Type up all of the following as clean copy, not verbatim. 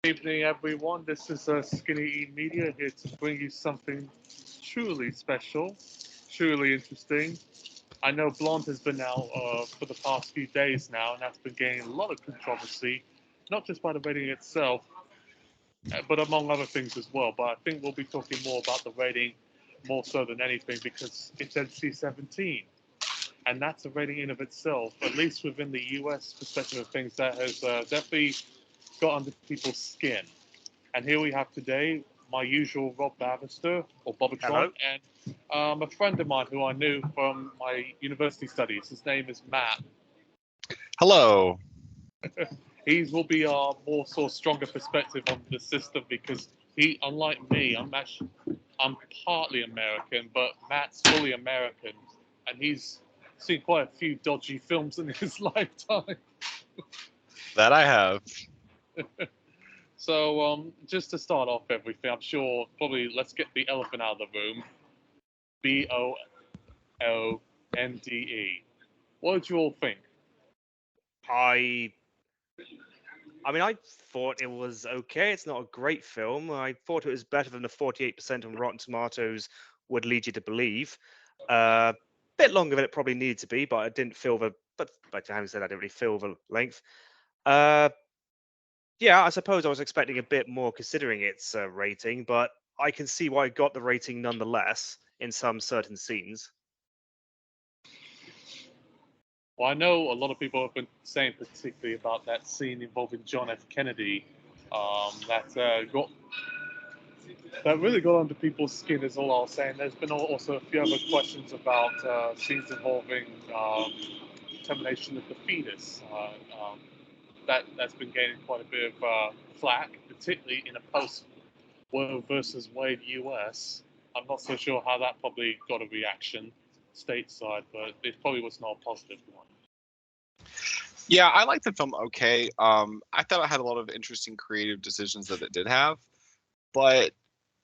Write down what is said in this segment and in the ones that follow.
Evening, everyone. This is Skinny E Media here to bring you something truly special, truly interesting. I know Blonde has been out for the past few days now, and that's been gaining a lot of controversy, not just by the rating itself, but among other things as well. But I think we'll be talking more about the rating more so than anything because it's NC-17, and that's a rating in of itself, at least within the US perspective of things, that has definitely got under people's skin. And here we have today my usual Rob Bavister, or Bobatron, Hello. and a friend of mine who I knew from my university studies. His name is Matt. Hello. He will be our more sort of stronger perspective on the system because he, unlike me, I'm partly American, but Matt's fully American, and he's seen quite a few dodgy films in his lifetime. That I have. So, just to start off everything, I'm sure probably let's get the elephant out of the room. BOLNDE. What did you all think? I I mean, I thought it was okay. It's not a great film. I thought it was better than the 48% on Rotten Tomatoes would lead you to believe. Bit longer than it probably needed to be, but I didn't feel the. But having said that, I didn't really feel the length. Uh, yeah, I suppose I was expecting a bit more considering its rating, but I can see why it got the rating nonetheless in some certain scenes. Well, I know a lot of people have been saying particularly about that scene involving John F. Kennedy, that really got under people's skin. Is all I'll say. And there's been also a few other questions about scenes involving termination of the fetus. That's been gaining quite a bit of flack, particularly in a post Roe versus Wade US. I'm not so sure how that probably got a reaction stateside, but it probably was not a positive one. Yeah, I liked the film okay. I thought it had a lot of interesting creative decisions that it did have, but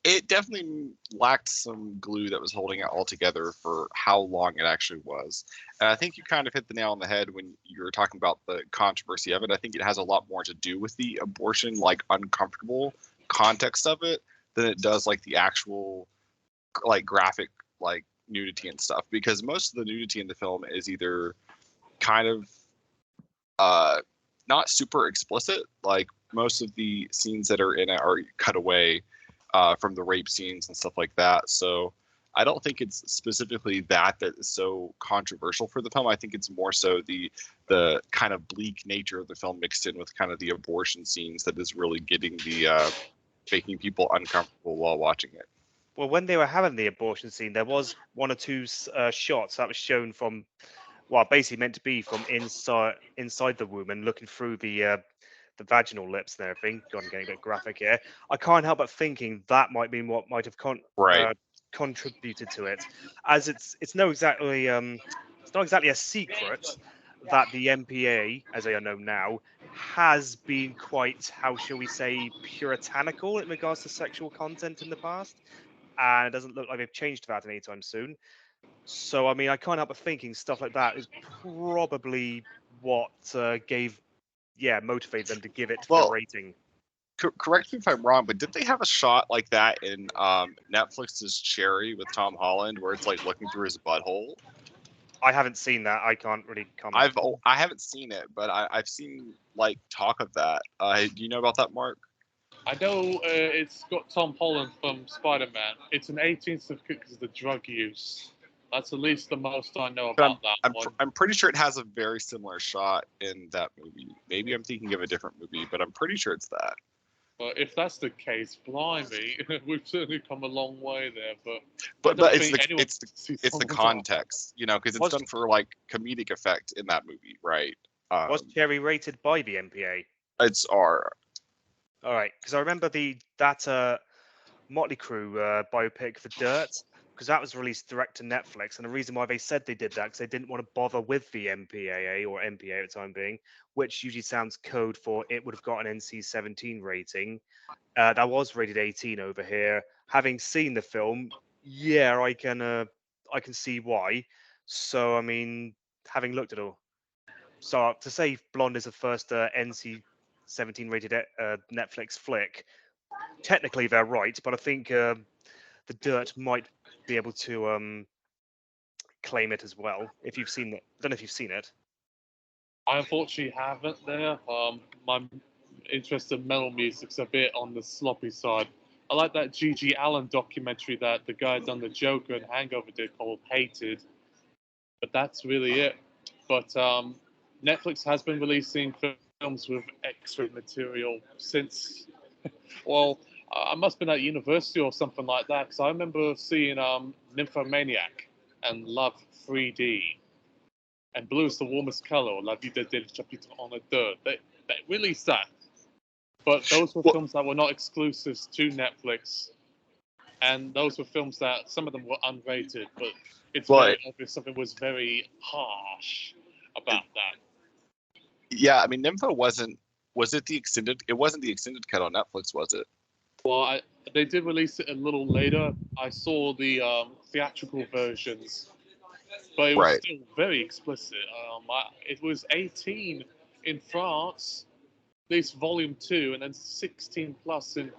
it definitely lacked some glue that was holding it all together for how long it actually was. And I think you kind of hit the nail on the head when you were talking about the controversy of it. I think it has a lot more to do with the abortion, like uncomfortable context of it, than it does like the actual like graphic like nudity and stuff. Because most of the nudity in the film is either kind of not super explicit. Like most of the scenes that are in it are cut away from the rape scenes and stuff like that. So I don't think it's specifically that is so controversial for the film. I think it's more so the kind of bleak nature of the film mixed in with kind of the abortion scenes that is really getting the making people uncomfortable while watching it. Well, when they were having the abortion scene, there was one or two shots that was shown from, well, basically meant to be from inside the womb and looking through the vaginal lips and everything. God, I'm getting a bit graphic here. I can't help but thinking that might be what might have Right. contributed to it, as it's not exactly a secret that the MPA, as they are known now, has been quite, how shall we say, puritanical in regards to sexual content in the past, and it doesn't look like they've changed that anytime soon. So, I mean, I can't help but thinking stuff like that is probably what motivated them to give it the Well, rating. correct me if I'm wrong, but did they have a shot like that in Netflix's Cherry with Tom Holland, where it's like looking through his butthole? I haven't seen that. I can't really comment. I haven't seen it, but I've seen like talk of that. Do you know about that, Mark? I know it's got Tom Holland from Spider-Man. It's an 18 certificate because of the drug use. That's at least the most I know But about that one. I'm pretty sure it has a very similar shot in that movie. Maybe I'm thinking of a different movie, but I'm pretty sure it's that. But if that's the case, blimey, we've certainly come a long way there. But I But don't it's think the anyone it's the sees it's the someone's context, because it's Was done for like comedic effect in that movie, right? was Cherry rated by the MPA? It's R. All right, because I remember that Motley Crue biopic, The Dirt, because that was released direct to Netflix, and the reason why they said they did that because they didn't want to bother with the MPAA or MPA at the time being, which usually sounds code for it would have got an NC-17 rating. That was rated 18 over here. Having seen the film, yeah, I can see why. So I mean, having looked at all, so to say Blonde is the first NC 17 rated Netflix flick. Technically, they're right, but I think the Dirt might be able to claim it as well. If you've seen it, I don't know if you've seen it. I unfortunately haven't there. My interest in metal music's a bit on the sloppy side. I like that G.G. Allen documentary that the guy done the Joker and Hangover did called Hated, but that's really it. But Netflix has been releasing films with extra material since, well, I must have been at university or something like that, because I remember seeing Nymphomaniac and Love 3D and Blue is the Warmest Color, La Vida del Chapito on a Dirt. They released that. But those were films that were not exclusives to Netflix. And those were films that some of them were unrated, but it's very obvious something was very harsh about that. Yeah, I mean, Nympho wasn't. Was it the extended? It wasn't the extended cut on Netflix, was it? Well, they did release it a little later. I saw the theatrical versions, but it was still very explicit. It was 18 in France, at least Volume 2, and then 16 plus in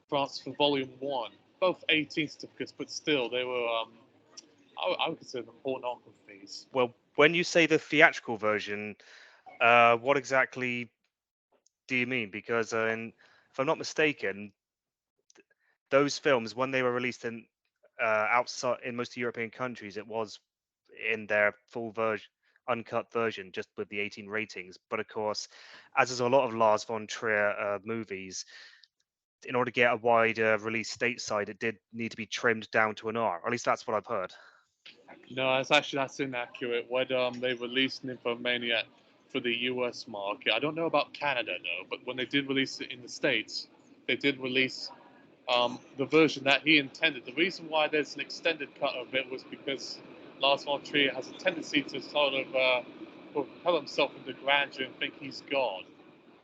France for Volume 1. Both 18 certificates, but still, they were, I would consider them pornographies. Well, when you say the theatrical version, what exactly do you mean? Because if I'm not mistaken, those films, when they were released in outside in most European countries, it was in their full version, uncut version, just with the 18 ratings. But of course, as is a lot of Lars von Trier movies, in order to get a wider release stateside, it did need to be trimmed down to an R. Or at least that's what I've heard. No, that's inaccurate. When they released Nymphomaniac for the US market, I don't know about Canada though, but when they did release it in the States, they did release the version that he intended. The reason why there's an extended cut of it was because Lars von Trier has a tendency to sort of propel himself into grandeur and think he's God.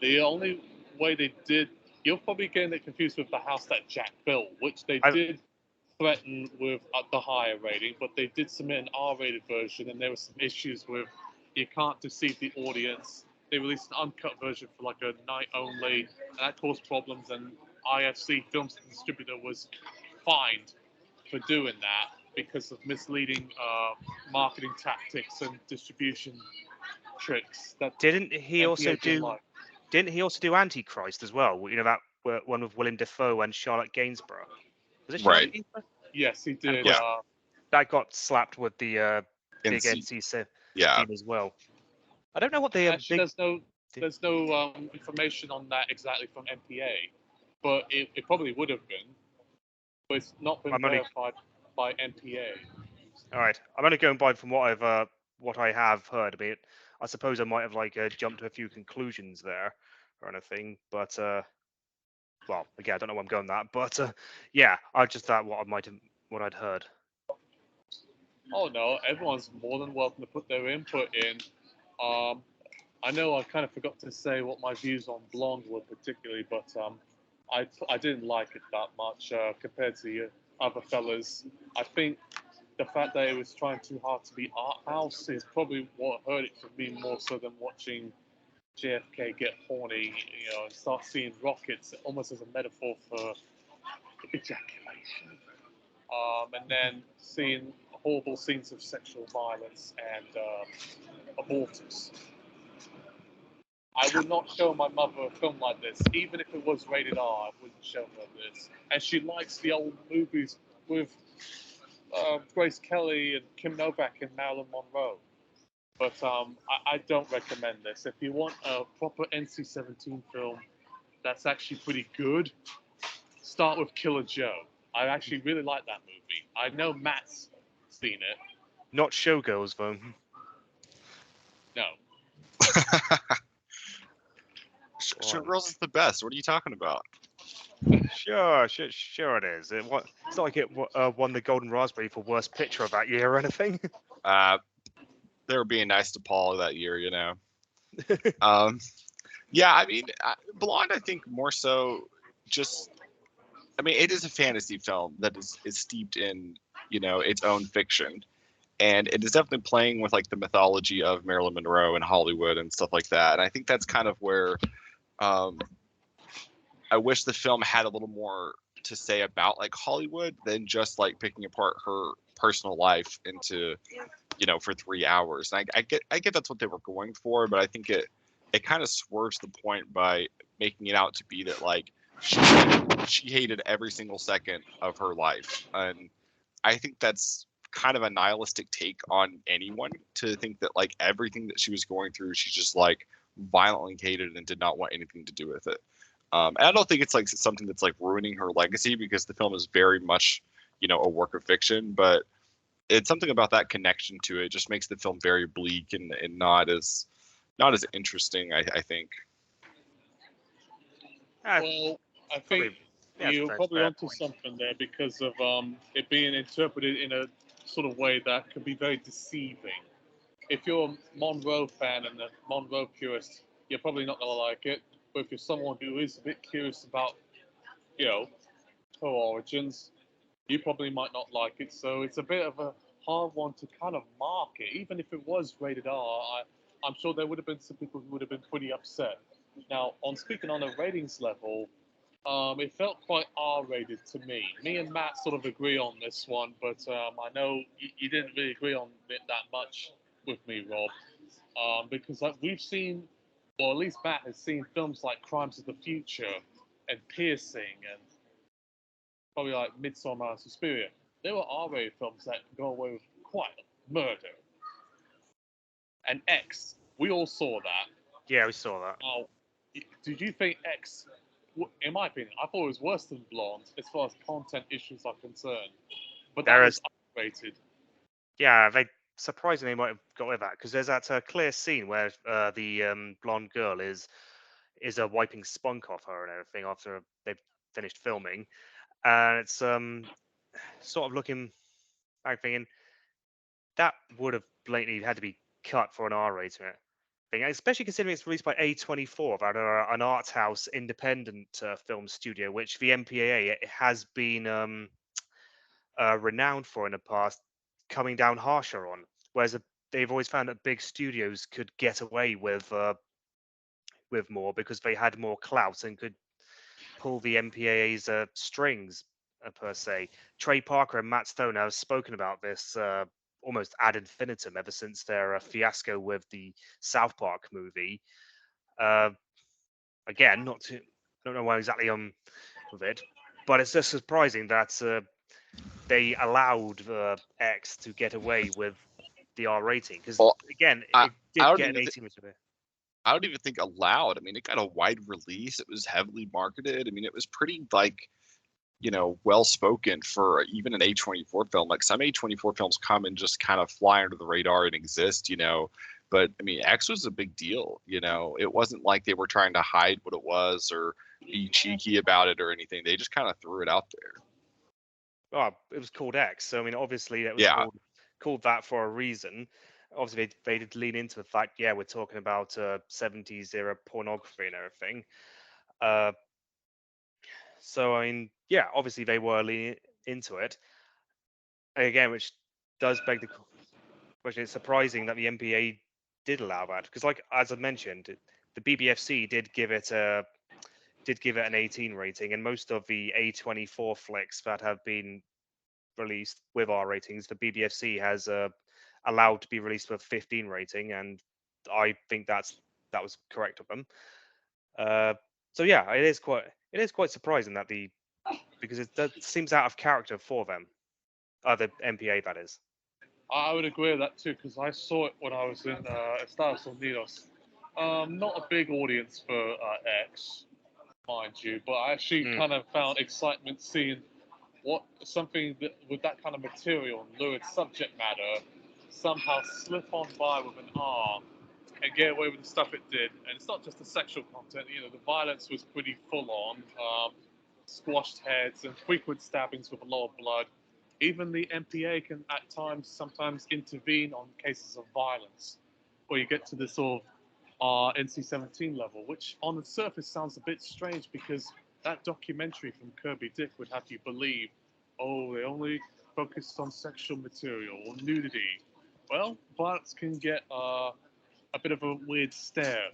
The only way they did, you're probably getting it confused with The House That Jack Built, which they did threaten with the higher rating, but they did submit an R-rated version, and there were some issues with you can't deceive the audience. They released an uncut version for like a night only, and that caused problems, and IFC Films Distributor was fined for doing that because of misleading marketing tactics and distribution tricks. That didn't he also do Antichrist as well? You know, that one with Willem Dafoe and Charlotte Gainsborough. Was it Charlotte Gainsborough? Yes, he did. That got slapped with the big NC theme as well. I don't know what they actually. There's no information on that exactly from MPA, but it probably would have been, but it's not been verified by MPA. All right, I'm only going by from what I have heard about it. I suppose I might have jumped to a few conclusions there or anything, but well, again, I don't know where I'm going that, but yeah, I just thought what I'd heard. Oh no, everyone's more than welcome to put their input in. I know I kind of forgot to say what my views on Blonde were particularly, but I didn't like it that much compared to the other fellas. I think the fact that it was trying too hard to be art house is probably what hurt it for me more so than watching JFK get horny, and start seeing rockets almost as a metaphor for ejaculation. And then seeing horrible scenes of sexual violence and abortus. I would not show my mother a film like this, even if it was rated R. I wouldn't show her this. And she likes the old movies with Grace Kelly and Kim Novak and Marilyn Monroe. But I don't recommend this. If you want a proper NC-17 film that's actually pretty good, start with Killer Joe. I actually really like that movie. I know Matt's seen it. Not Showgirls, though. No. Showgirls is the best. What are you talking about? Sure it is. It's not like it won the Golden Raspberry for Worst Picture of that year or anything. They were being nice to Paul that year, Yeah, I mean, Blonde, I think more so just, I mean, it is a fantasy film that is steeped in, its own fiction. And it is definitely playing with the mythology of Marilyn Monroe and Hollywood and stuff like that. And I think that's kind of where Um, I wish the film had a little more to say about like Hollywood than just like picking apart her personal life into, for 3 hours. And I get that's what they were going for, but I think it kind of swerves the point by making it out to be that like she hated every single second of her life. And I think that's kind of a nihilistic take on anyone to think that like everything that she was going through, she just like violently hated and did not want anything to do with it. And I don't think it's like something that's like ruining her legacy because the film is very much, a work of fiction, but it's something about that connection to it just makes the film very bleak and not as interesting, I think. Well, I think you're that's probably fair onto point. something there because of it being interpreted in a sort of way that can be very deceiving. If you're a Monroe fan and a Monroe purist, you're probably not gonna like it. But if you're someone who is a bit curious about, you know, her origins, you probably might not like it. So it's a bit of a hard one to kind of market. Even if it was rated R, I'm sure there would have been some people who would have been pretty upset. Now, on speaking on a ratings level, it felt quite R-rated to me. Me and Matt sort of agree on this one, but I know you didn't really agree on it that much with me, Rob, because like we've seen, or at least Matt has seen films like Crimes of the Future and Piercing and probably like Midsommar and Suspiria. There were R-rated films that could go away with quite murder. And X, we all saw that. Yeah, we saw that. Now, did you think X, in my opinion, I thought it was worse than Blonde as far as content issues are concerned. But that There was is, underrated. yeah, they surprisingly might have got with that because there's that clear scene where the blonde girl is wiping spunk off her and everything after they've finished filming, and it's sort of looking back thinking that would have blatantly had to be cut for an R rating. Thing, especially considering it's released by A24, about an art house independent film studio, which the MPAA has been renowned for in the past, coming down harsher on. Whereas they've always found that big studios could get away with more because they had more clout and could pull the MPAA's strings per se. Trey Parker and Matt Stone have spoken about this almost ad infinitum ever since their fiasco with the South Park movie. Uh, Again, not to, don't know why exactly with it, but it's just surprising that they allowed X to get away with the R rating because Well, again, I, it I did don't get an even 18 rating. I don't even think allowed. I mean, it got a wide release. It was heavily marketed. I mean, it was pretty like, well spoken for even an A24 film. Like some A24 films come and just kind of fly under the radar and exist, But I mean, X was a big deal, It wasn't like they were trying to hide what it was or be cheeky about it or anything. They just kind of threw it out there. Oh, it was called X. So I mean, obviously it was Yeah. called that for a reason. Obviously, they did lean into the fact, yeah, we're talking about 70s era pornography and everything. Uh, so I mean, yeah, obviously they were leaning into it again, which does beg the question. It's surprising that the MPA did allow that because, like as I mentioned, the BBFC did give it an 18 rating, and most of the A24 flicks that have been released with R ratings, the BBFC has allowed to be released with 15 rating, and I think that was correct of them. So yeah, it is quite surprising that because that seems out of character for them, the MPA that is. I would agree with that too because I saw it when I was in Estados Unidos. Not a big audience for X, mind you, but I actually Mm. kind of found excitement seeing what something that, with that kind of material and lurid subject matter somehow slip on by with an R and get away with the stuff it did. And it's not just the sexual content, the violence was pretty full on, squashed heads and frequent stabbings with a lot of blood. Even the MPA can at times sometimes intervene on cases of violence, where you get to this sort of NC-17 level, which on the surface sounds a bit strange because that documentary from Kirby Dick would have you believe, oh, they only focused on sexual material or nudity. Well, violence can get a bit of a weird stare.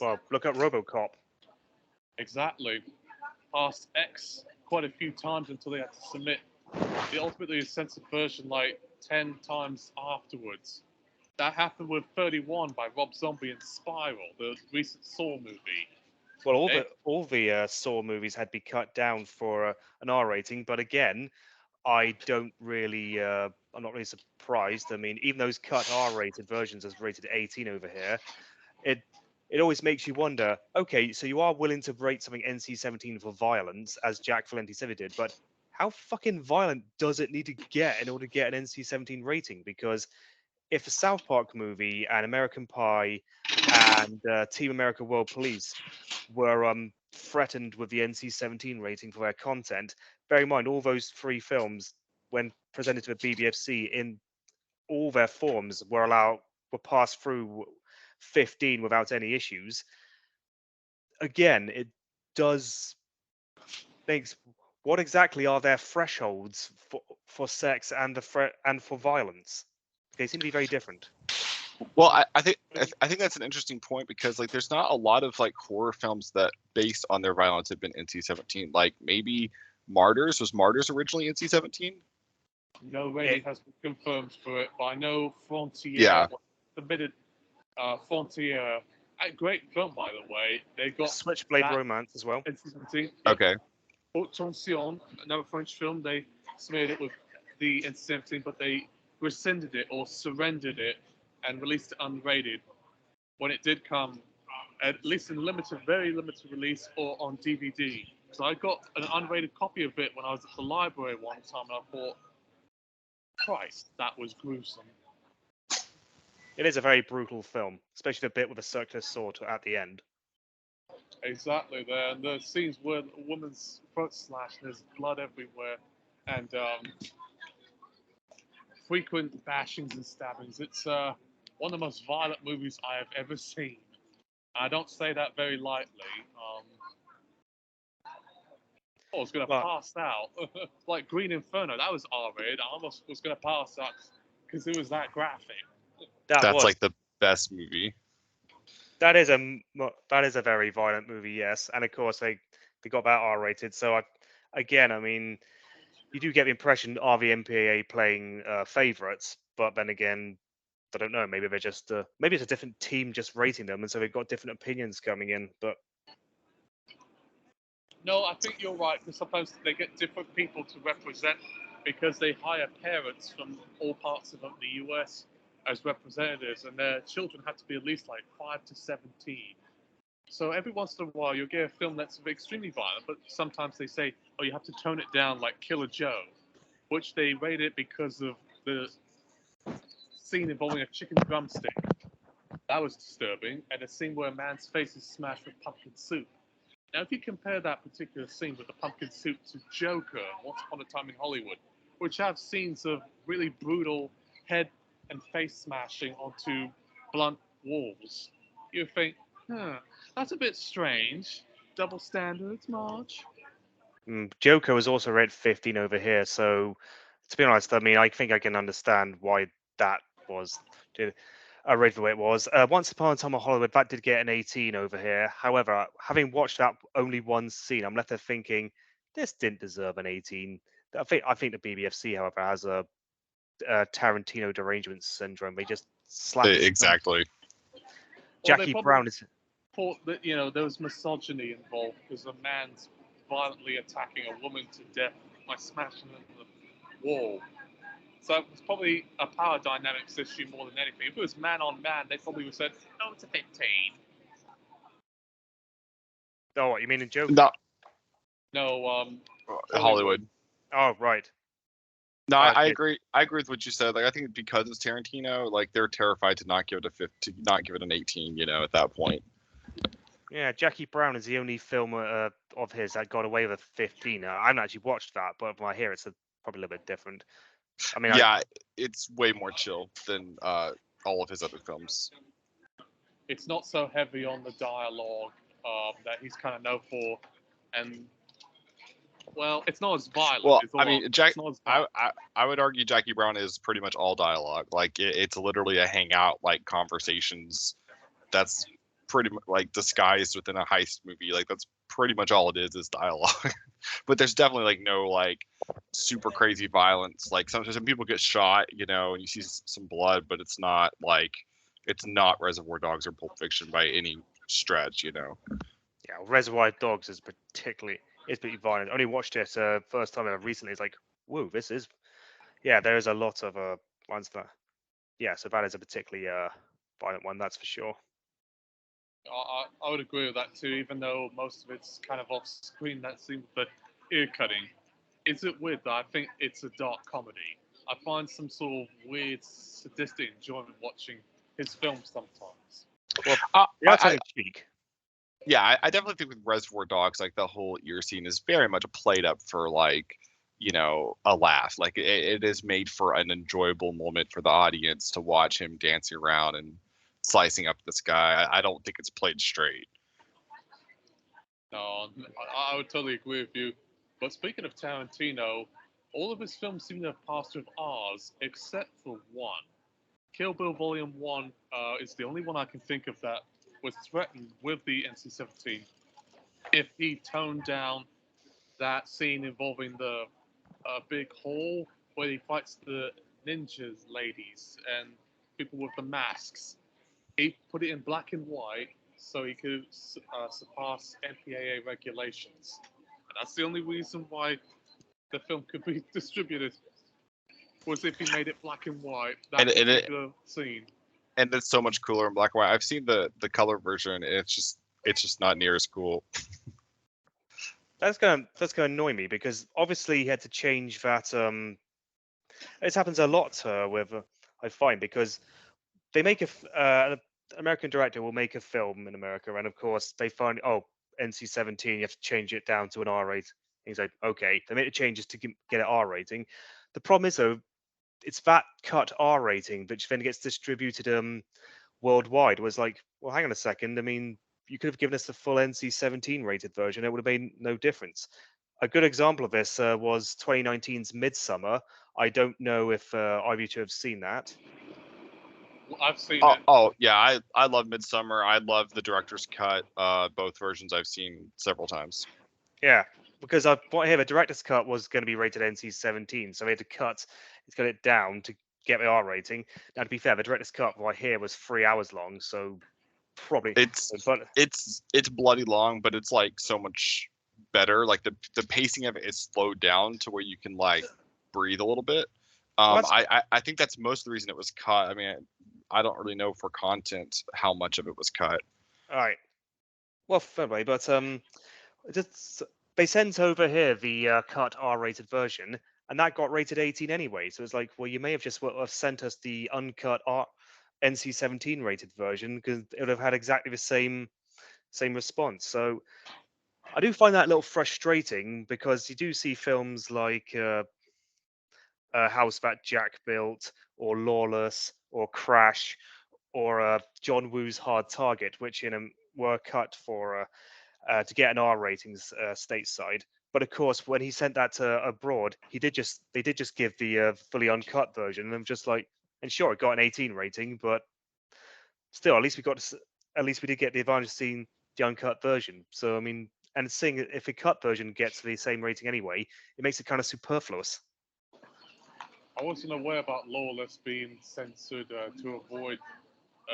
Well, look at RoboCop. Exactly. Passed X quite a few times until they had to submit the ultimately censored version like 10 times afterwards. That happened with 31 by Rob Zombie and Spiral, the recent Saw movie. Well, Hey. all the Saw movies had to be cut down for an R rating, but again, I don't really, I'm not really surprised. I mean, even those cut R-rated versions as rated 18 over here, it always makes you wonder. Okay, so you are willing to rate something NC-17 for violence, as Jack Valenti said it did, but how fucking violent does it need to get in order to get an NC-17 rating? Because if a South Park movie and American Pie and Team America World Police were threatened with the NC-17 rating for their content, bear in mind all those three films, when presented to the BBFC in all their forms, were passed through 15 without any issues. Again, it does makes what exactly are their thresholds for sex and and for violence? They seem to be very different. Well, I think that's an interesting point because like there's not a lot of like horror films that based on their violence have been NC-17. Like maybe Martyrs was Martyrs originally NC-17? No rating has been confirmed for it, but I know Frontier Yeah. submitted Frontier. A great film, by the way. They got Switchblade that Romance as well. NC-17. Okay. Attention, another French film. They submitted it with the NC-17, but they rescinded it or surrendered it and released it unrated when it did come, at least in limited, very limited release or on DVD. So I got an unrated copy of it when I was at the library one time, and I thought, Christ, that was gruesome. It is a very brutal film, especially the bit with the circular sword at the end. Exactly there, and the scenes where a woman's throat slashed, there's blood everywhere, and frequent bashings and stabbings. It's one of the most violent movies I have ever seen. I don't say that very lightly. I was going to pass out. Like Green Inferno, that was R-rated. I almost was going to pass out because it was that graphic. That's like the best movie. That is a very violent movie, yes. And of course, they got that R-rated. So I mean, you do get the impression are the MPAA playing favorites, but then again, I don't know. Maybe they're just maybe it's a different team just rating them, and so they've got different opinions coming in. But no, I think you're right because sometimes they get different people to represent because they hire parents from all parts of the US as representatives, and their children have to be at least like 5 to 17. So every once in a while, you'll get a film that's extremely violent, but sometimes they say, "Oh, you have to tone it down," like Killer Joe, which they rated because of the scene involving a chicken drumstick. That was disturbing, and a scene where a man's face is smashed with pumpkin soup. Now, if you compare that particular scene with the pumpkin soup to Joker, Once Upon a Time in Hollywood, which have scenes of really brutal head and face smashing onto blunt walls, you think, that's a bit strange. Double standards, Marge? Joker was also rated 15 over here. So to be honest, I mean, I think I can understand why that was rated the way it was. Once Upon a Time in Hollywood, that did get an 18 over here. However, having watched that only one scene, I'm left there thinking this didn't deserve an 18. I think the BBFC, however, has a Tarantino derangement syndrome. They just slap exactly. Jackie Brown is. Thought that there was misogyny involved because a man's violently attacking a woman to death by smashing them to the wall. So it was probably a power dynamics issue more than anything. If it was man on man, they probably would have said, "No, it's a 15." Oh, what you mean in Joker? No, Hollywood. Oh, right. No, I agree. I agree with what you said. Like, I think because it's Tarantino, like they're terrified to not give it a 15, not give it an 18. At that point. Yeah, Jackie Brown is the only film of his that got away with a 15. I haven't actually watched that, but when I hear it's probably a little bit different. I mean, it's way more chill than all of his other films. It's not so heavy on the dialogue that he's kind of known for, and well, it's not as violent. Well, I mean, I would argue Jackie Brown is pretty much all dialogue. Like it's literally a hangout, like conversations. That's pretty much like disguised within a heist movie. Like that's pretty much all it is dialogue. But there's definitely like no like super crazy violence. Like sometimes some people get shot, you know, and you see some blood, but it's not Reservoir Dogs or Pulp Fiction by any stretch, you know. Yeah, Reservoir Dogs is pretty violent. I only watched it first time recently. It's like, whoa, this is. Yeah, there is a lot of ones that. Yeah, so that is a particularly violent one, that's for sure. I would agree with that too, even though most of it's kind of off screen, that scene with the ear cutting. Is it weird that I think it's a dark comedy? I find some sort of weird sadistic enjoyment watching his films sometimes. Well, I, tongue in cheek. yeah, I definitely think with Reservoir Dogs, like the whole ear scene is very much played up for like, you know, a laugh. Like it is made for an enjoyable moment for the audience to watch him dancing around and slicing up this guy. I don't think it's played straight. No, I would totally agree with you. But speaking of Tarantino, all of his films seem to have passed with R's, except for one. Kill Bill Volume 1 is the only one I can think of that was threatened with the NC-17 if he toned down that scene involving the big hall where he fights the ninjas ladies and people with the masks. He put it in black and white so he could surpass MPAA regulations. And that's the only reason why the film could be distributed was if he made it black and white. That particular scene. And it's so much cooler in black and white. I've seen the color version. And it's just not near as cool. That's gonna annoy me because obviously he had to change that. This happens a lot with I find because they make an American director will make a film in America, and of course they find NC-17, you have to change it down to an R rating. He's like, okay, they make the changes to get an R rating. The problem is though, it's that cut R rating which then gets distributed worldwide. Was like, well, hang on a second. I mean, you could have given us the full NC-17 rated version. It would have made no difference. A good example of this was 2019's Midsummer. I don't know if either of you two have seen that. I've seen it. Oh yeah, I love Midsummer. I love the director's cut. Both versions I've seen several times. Yeah, because I here the director's cut was going to be rated NC-17, so they had to cut it down to get the R rating. Now, to be fair, the director's cut right here was 3 hours long, so probably it's bloody long, but it's like so much better. Like the pacing of it is slowed down to where you can like breathe a little bit. I think that's most of the reason it was cut. I mean, I don't really know for content how much of it was cut. All right. Well, fair play, but they sent over here the cut R-rated version, and that got rated 18 anyway. So it's like, well, you may have just sent us the uncut NC-17 rated version because it would have had exactly the same response. So I do find that a little frustrating because you do see films like House That Jack Built, or Lawless, or Crash, or John Woo's Hard Target, which were cut for to get an R ratings stateside. But of course, when he sent that abroad, they did just give the fully uncut version, and I'm just like, and sure, it got an 18 rating, but still, at least we did get the advantage of seeing the uncut version. So I mean, and seeing if a cut version gets the same rating anyway, it makes it kind of superfluous. I wasn't aware about Lawless being censored to avoid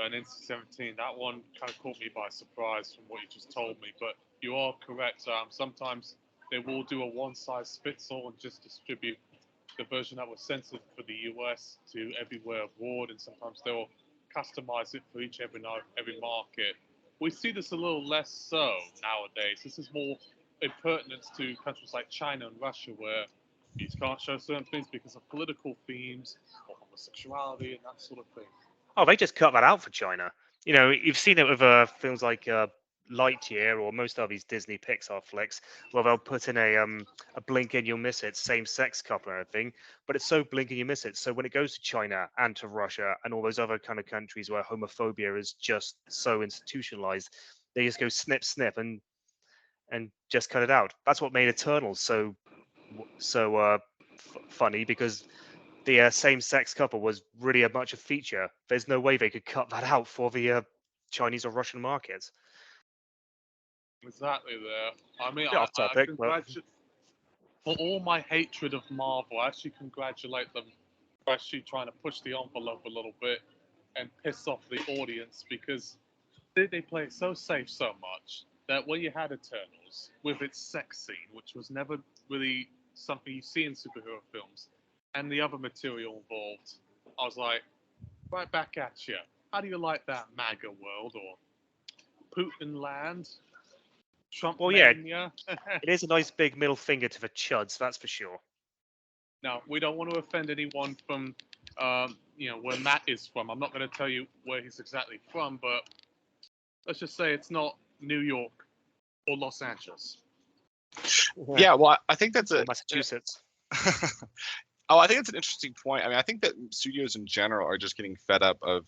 an NC-17. That one kind of caught me by surprise from what you just told me. But you are correct. Sometimes they will do a one-size-fits-all and just distribute the version that was censored for the US to everywhere abroad, and sometimes they'll customize it for every market. We see this a little less so nowadays. This is more impertinent to countries like China and Russia, where you can't show certain things because of political themes or homosexuality and that sort of thing. Oh, they just cut that out for China. You know, you've seen it with films like Lightyear or most of these Disney Pixar flicks, where they'll put in a blink and you'll miss it, same-sex couple and everything. But it's so blink and you miss it. So when it goes to China and to Russia and all those other kind of countries where homophobia is just so institutionalized, they just go snip, snip and just cut it out. That's what made Eternals so funny, because the same-sex couple was really much a feature. There's no way they could cut that out for the Chinese or Russian markets. Exactly there. I mean, Bit off I topic, but congratulate for all my hatred of Marvel. I actually congratulate them for actually trying to push the envelope a little bit and piss off the audience because they play it so safe so much that when you had Eternals with its sex scene, which was never really something you see in superhero films, and the other material involved, I was like, right back at you. How do you like that MAGA world or Putin land? Trump well, yeah, mania? it is a nice big middle finger to the chuds, that's for sure. Now, we don't want to offend anyone from, where Matt is from. I'm not going to tell you where he's exactly from, but let's just say it's not New York or Los Angeles. Yeah, well, I think that's Or a. Massachusetts. Oh, I think that's an interesting point. I mean, I think that studios in general are just getting fed up of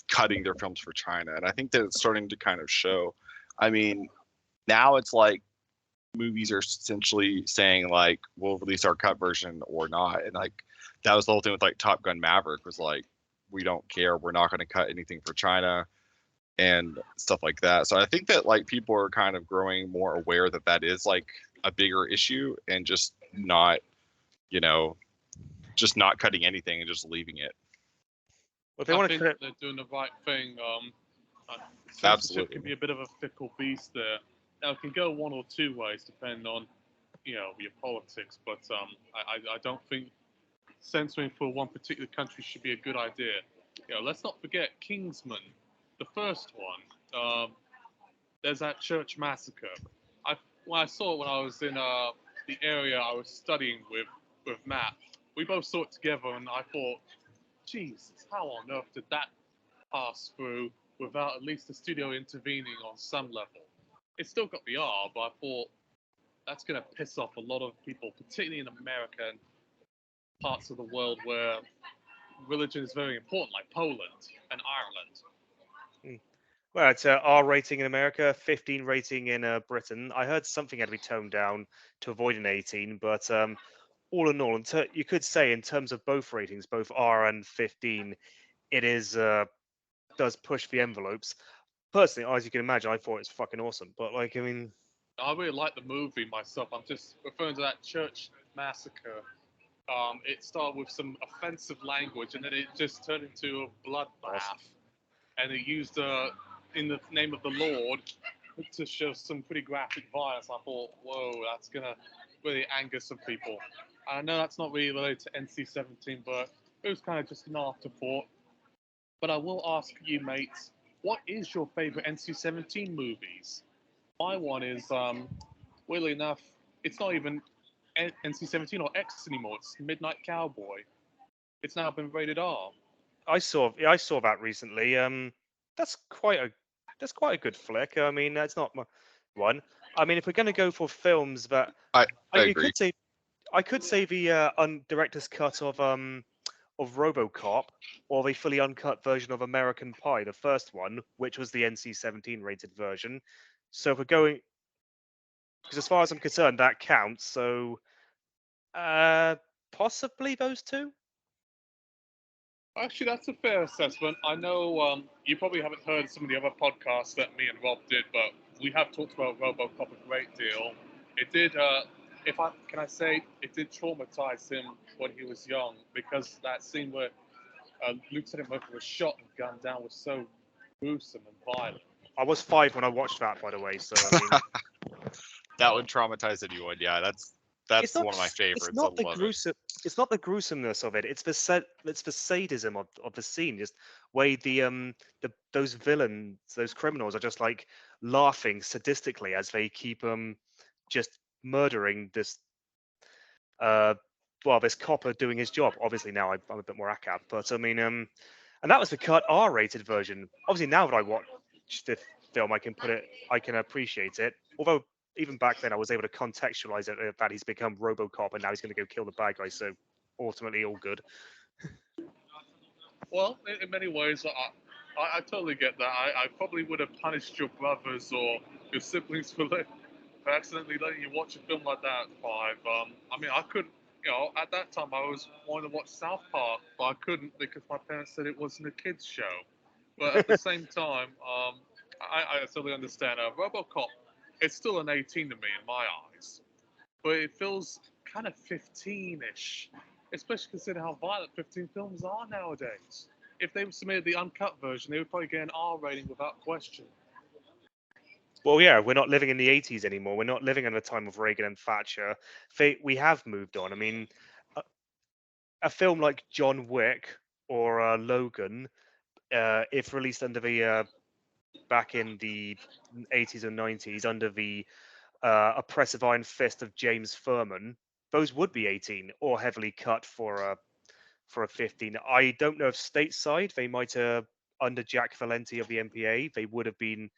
cutting their films for China, and I think that it's starting to kind of show. I mean, now it's like movies are essentially saying like we'll release our cut version or not, and like that was the whole thing with like Top Gun Maverick was like we don't care, we're not going to cut anything for China and stuff like that. So I think that like people are kind of growing more aware that that is like a bigger issue and just not, you know, just not cutting anything and just leaving it. Well, if they I want to think cut it, they're doing the right thing. Censorship Absolutely. can be a bit of a fickle beast there. Now, it can go one or two ways depending on, your politics. But I don't think censoring for one particular country should be a good idea. Let's not forget Kingsman, the first one. There's that church massacre. When I saw it when I was in the area I was studying with Matt, we both saw it together, and I thought, Jesus, how on earth did that pass through without at least the studio intervening on some level? It still got the R, but I thought that's going to piss off a lot of people, particularly in America and parts of the world where religion is very important, like Poland and Ireland. well, it's a R rating in America, 15 rating in Britain. I heard something had to be toned down to avoid an 18, but all in all, you could say in terms of both ratings, both R and 15, it is does push the envelopes. Personally, as you can imagine, I thought it's fucking awesome. But like, I mean, I really like the movie myself. I'm just referring to that church massacre. It started with some offensive language, and then it just turned into a bloodbath. Awesome. And it used, in the name of the Lord, to show some pretty graphic violence. I thought, whoa, that's gonna really anger some people. I know that's not really related to NC-17, but it was kind of just an afterthought. But I will ask you, mates, what is your favorite NC-17 movies? My one is, weirdly enough, it's not even NC-17 or X anymore. It's Midnight Cowboy. It's now been rated R. I saw that recently. That's quite a good flick. I mean, that's not my one. I mean, if we're going to go for films that I you agree. could say the director's cut of RoboCop, or the fully uncut version of American Pie, the first one, which was the NC-17 rated version. So if we're going, because as far as I'm concerned, that counts. So possibly those two. Actually, that's a fair assessment. I know you probably haven't heard some of the other podcasts that me and Rob did, but we have talked about RoboCop a great deal. It did, can I say, it did traumatize him when he was young because that scene where Lieutenant Murphy was shot and gunned down was so gruesome and violent. I was 5 when I watched that, by the way. So I mean, That would traumatize anyone. Yeah, that's it's not one of my favorites. it's not I the love it. gruesome. It's not the gruesomeness of it. It's the sadism of the scene. Just way those villains, those criminals are just like laughing sadistically as they keep just murdering this this copper doing his job. Obviously now I'm a bit more ACAB, but I mean and that was the cut R-rated version. Obviously now that I watch the film, I can appreciate it. Although even back then I was able to contextualize it that he's become RoboCop and now he's going to go kill the bad guy. So ultimately all good. Well, in many ways, I totally get that. I probably would have punished your brothers or your siblings for accidentally letting you watch a film like that at 5. I mean, I couldn't, at that time I was wanting to watch South Park, but I couldn't because my parents said it wasn't a kids' show. But at the same time, I totally understand. RoboCop, it's still an 18 to me in my eyes, but it feels kind of 15-ish, especially considering how violent 15 films are nowadays. If they submitted the uncut version, they would probably get an R rating without question. Well, yeah, we're not living in the 80s anymore. We're not living in the time of Reagan and Thatcher. We have moved on. I mean, a, a film like John Wick or Logan, if released under the back in the 80s and 90s under the oppressive iron fist of James Furman, those would be 18 or heavily cut for a 15. I don't know if stateside they might have under Jack Valenti of the MPA they would have been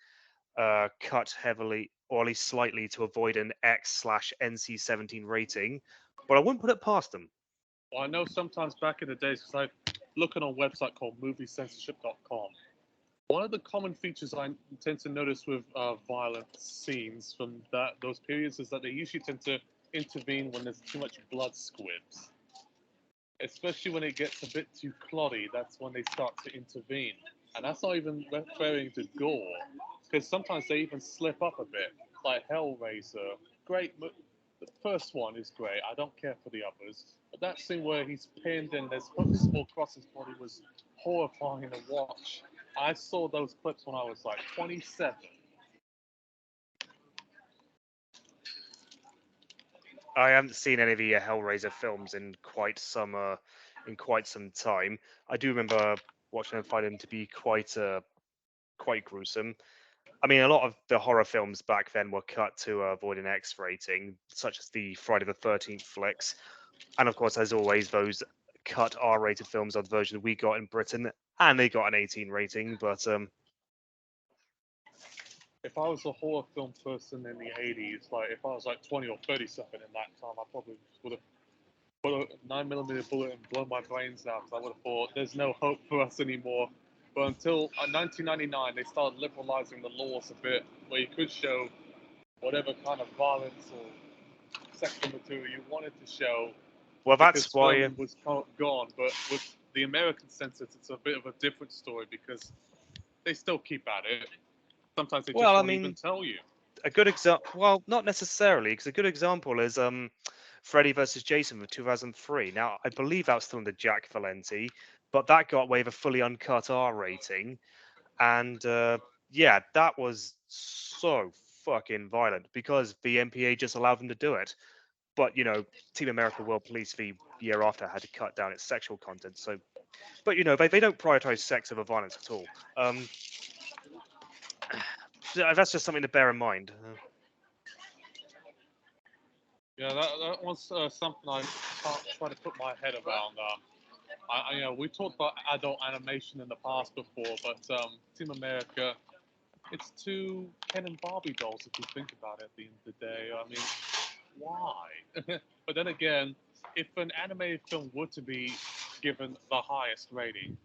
cut heavily or at least slightly to avoid an X/NC-17 rating, but I wouldn't put it past them. Well, I know sometimes back in the days, because I look on a website called moviecensorship.com. One of the common features I tend to notice with violent scenes from those periods is that they usually tend to intervene when there's too much blood squibs. Especially when it gets a bit too cloddy, that's when they start to intervene. And that's not even referring to gore, because sometimes they even slip up a bit, like Hellraiser. Great, the first one is great. I don't care for the others, but that scene where he's pinned and there's hooks all across his body was horrifying to watch. I saw those clips when I was like 27. I haven't seen any of the Hellraiser films in quite some time. I do remember watching and finding them to be quite gruesome. I mean, a lot of the horror films back then were cut to avoid an X rating, such as the Friday the 13th flicks, and of course, as always, those cut R-rated films are the version we got in Britain, and they got an 18 rating. But If I was a horror film person in the 80s, like if I was like 20 or 30 something in that time, I probably would have put a 9mm bullet and blown my brains out. I would have thought there's no hope for us anymore. But until 1999, they started liberalizing the laws a bit, where you could show whatever kind of violence or sexual material you wanted to show. well, Because that's why. film was gone. But with the American censors, it's a bit of a different story because they still keep at it. Sometimes they just Well, I won't even mean, tell you. a good example. Well, not necessarily, because a good example is Freddy versus Jason of 2003. Now, I believe that was still under Jack Valenti, but that got away with a fully uncut R rating, and yeah, that was so fucking violent because the MPA just allowed them to do it. But you know, Team America World Police the year after had to cut down its sexual content. So, but you know, they don't prioritize sex over violence at all. That's just something to bear in mind. Yeah, that was something I try to put my head around. You know, we talked about adult animation in the past before, but Team America, it's two Ken and Barbie dolls if you think about it at the end of the day. I mean, why? But then again, if an animated film were to be given the highest rating,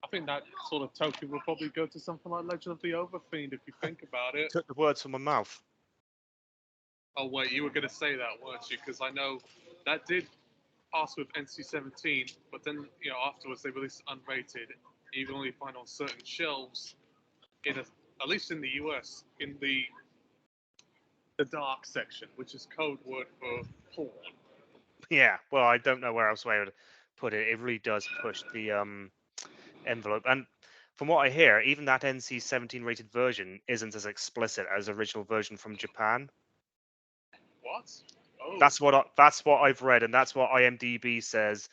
I think that sort of token would probably go to something like Legend of the Overfiend if you think about it. Took the words from my mouth. Oh wait, you were going to say that, weren't you? Because I know that did pass with NC-17, but then afterwards they released unrated. You can only find on certain shelves at least in the US, in the dark section, which is code word for porn. Yeah, well, I don't know where else I would put it. It really does push the envelope, and from what I hear, even that NC-17 rated version isn't as explicit as the original version from Japan. What? Oh. That's what I've read, and that's what IMDb says.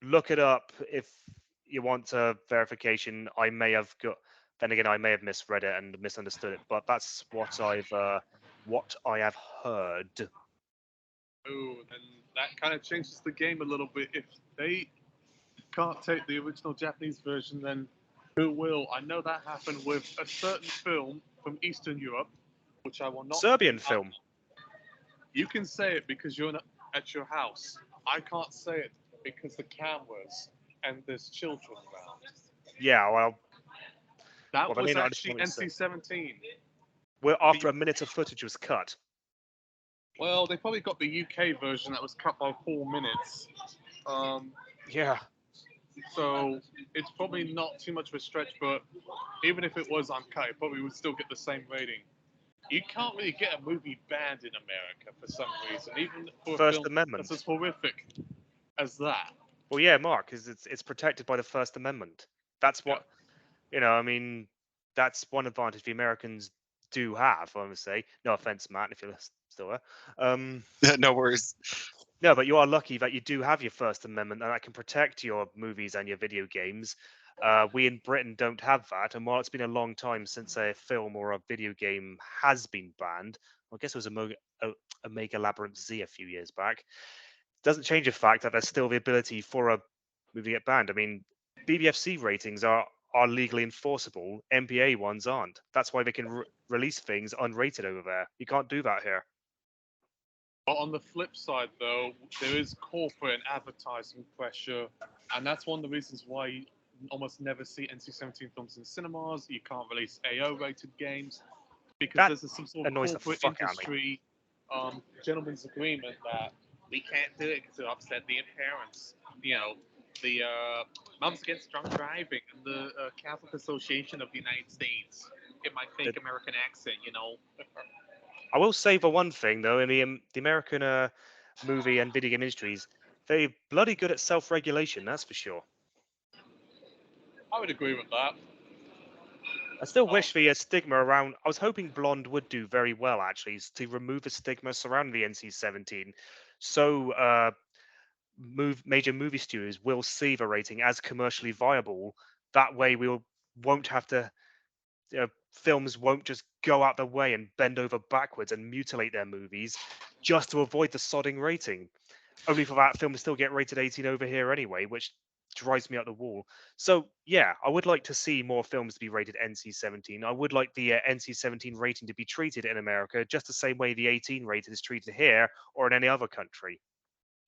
Look it up if you want verification. I may have got. Then again, I may have misread it and misunderstood it, but that's what I have heard. Oh, and that kind of changes the game a little bit. If they can't take the original Japanese version, then who will? I know that happened with a certain film from Eastern Europe, which I will not. Serbian film. You can say it because you're not at your house. I can't say it because the cameras and there's children around. Yeah, well, that they was may not actually NC-17. Well, after a minute of footage was cut. Well, they probably got the UK version that was cut by 4 minutes. Yeah. So it's probably not too much of a stretch, but even if it was uncut, it probably would still get the same rating. You can't really get a movie banned in America for some reason, even for a First film Amendment. that's as horrific as that. Well, yeah, Mark, because it's protected by the First Amendment. That's what I mean, that's one advantage the Americans do have. I would say, no offense, Matt, if you're still there. No worries. No, but you are lucky that you do have your First Amendment and that can protect your movies and your video games. We in Britain don't have that, and while it's been a long time since a film or a video game has been banned, I guess it was a Mega Labyrinth Z a few years back. Doesn't change the fact that there's still the ability for a movie to get banned. I mean, BBFC ratings are legally enforceable. MPA ones aren't. That's why they can release things unrated over there. You can't do that here. But on the flip side, though, there is corporate and advertising pressure, and that's one of the reasons why you almost never see NC-17 films in cinemas. You can't release AO-rated games because That there's some sort of annoys the corporate fuck out of me. industry gentleman's agreement that we can't do it to upset the parents. You know, the Moms Against Drunk Driving and the Catholic Association of the United States in my fake American accent. You know. I will say for one thing though, in the American movie and video game industries, they're bloody good at self-regulation. That's for sure. I would agree with that. I still wish the stigma around. I was hoping Blonde would do very well actually, to remove the stigma surrounding the NC-17. So major movie studios will see the rating as commercially viable. That way, won't have to. Films won't just go out the way and bend over backwards and mutilate their movies just to avoid the sodding rating. Only for that film to still get rated 18 over here anyway, which drives me up the wall. So yeah, I would like to see more films to be rated NC-17. I would like the NC-17 rating to be treated in America just the same way the 18 rating is treated here or in any other country.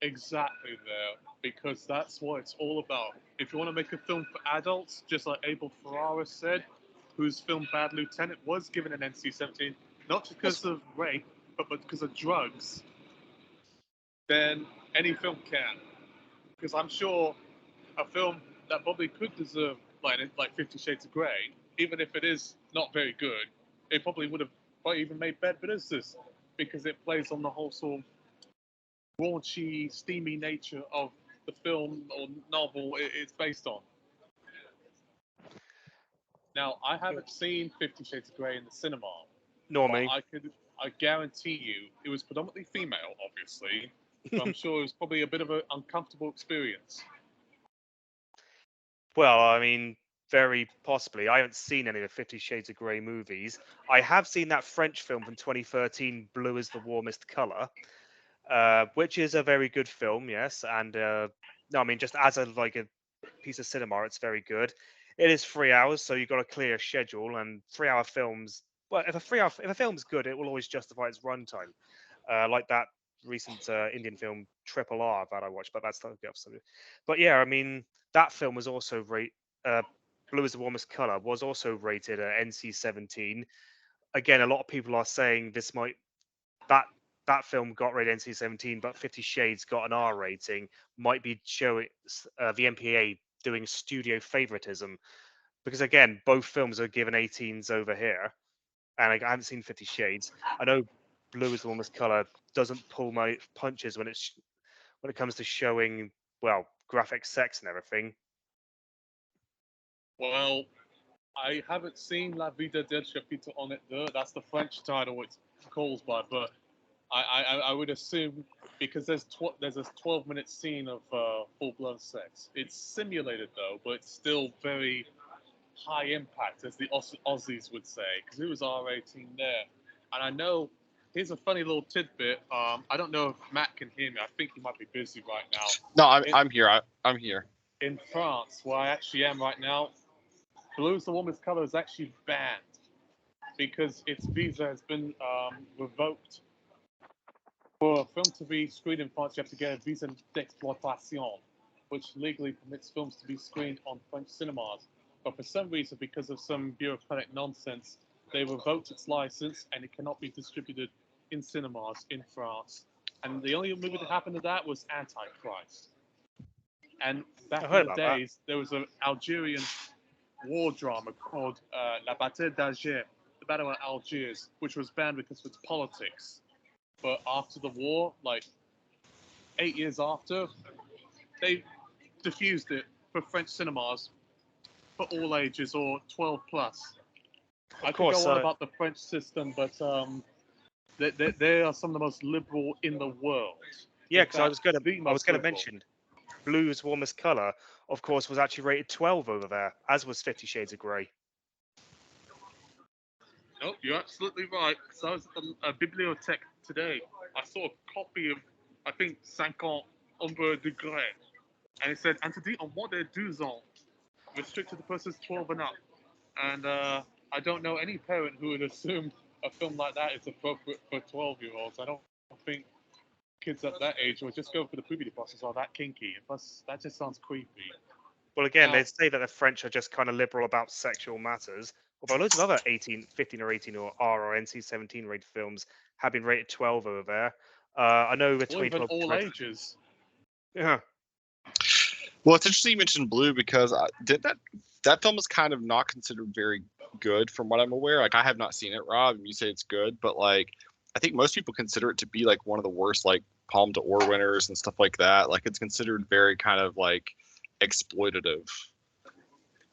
Exactly there, because that's what it's all about. If you want to make a film for adults, just like Abel Ferrara said, whose film Bad Lieutenant was given an NC-17, not because of rape, but because of drugs, then any film can. Because I'm sure a film that probably could deserve like 50 Shades of Grey, even if it is not very good, it probably would have probably even made better business because it plays on the whole sort of raunchy, steamy nature of the film or novel it's based on. Now, I haven't seen 50 Shades of Grey in the cinema, Nor but me. I guarantee you, it was predominantly female, obviously, but I'm sure it was probably a bit of an uncomfortable experience. Well, I mean, very possibly. I haven't seen any of the 50 Shades of Grey movies. I have seen that French film from 2013, Blue is the Warmest Color, which is a very good film, yes. And no, I mean, just as a piece of cinema, it's very good. It is 3 hours, so you've got a clear schedule. And 3 hour films, well, if a film's good, it will always justify its runtime. Like that recent Indian film Triple R that I watched, but that's not the subject. But yeah, I mean, that film was also Blue is the Warmest Color was also rated NC-17. Again, a lot of people are saying that film got rated NC-17, but 50 Shades got an R rating. Might be showing the MPA doing studio favoritism, because again, both films are given 18s over here, and I haven't seen 50 Shades. I know Blue is the Warmest Color doesn't pull my punches when it comes to showing graphic sex and everything. Well, I haven't seen La Vida del Chapito on it though. That's the French title it's calls by, but I would assume because there's a 12-minute scene of full-blown sex. It's simulated though, but it's still very high impact, as the Aussies would say, because it was R18 there. And I know, here's a funny little tidbit. I don't know if Matt can hear me. I think he might be busy right now. No, I'm here. I'm here. In France, where I actually am right now, Blue is the Warmest Color is actually banned because its visa has been revoked. For a film to be screened in France, you have to get a visa d'exploitation, which legally permits films to be screened on French cinemas. But for some reason, because of some bureaucratic nonsense, they revoked its license and it cannot be distributed in cinemas in France. And the only movie that happened to that was Antichrist. And back I in heard the about that. days, there was an Algerian war drama called La Bataille d'Alger, the Battle of Algiers, which was banned because of its politics. But after the war, like 8 years after, they diffused it for French cinemas for all ages or 12 plus. I Of could course, go on about the French system, but they are some of the most liberal in the world. yeah, In because I was fact, gonna the I was most gonna liberal. mention Blue's Warmest Color, of course, was actually rated 12 over there, as was 50 Shades of Grey. Nope, you're absolutely right. Because I was at the bibliothèque today. I saw a copy of, I think, 50 Ombre de Grey. And it said, interdit en moins de 12 ans. Restricted to persons 12 and up. And I don't know any parent who would assume a film like that is appropriate for 12-year-olds. I don't think kids at that age would just go for the puberty process are that kinky. And plus, that just sounds creepy. Well, again, Now, they say that the French are just kind of liberal about sexual matters, although loads of other 15 or 18 or R or NC-17 rated films have been rated 12 over there. I know the or even 2012 all Dread- ages. Yeah. Well, it's interesting you mentioned Blue because did that film was kind of not considered very good from what I'm aware. Like I have not seen it, Rob, and you say it's good, but like I think most people consider it to be like one of the worst like Palme d'Or winners and stuff like that. Like it's considered very kind of like exploitative.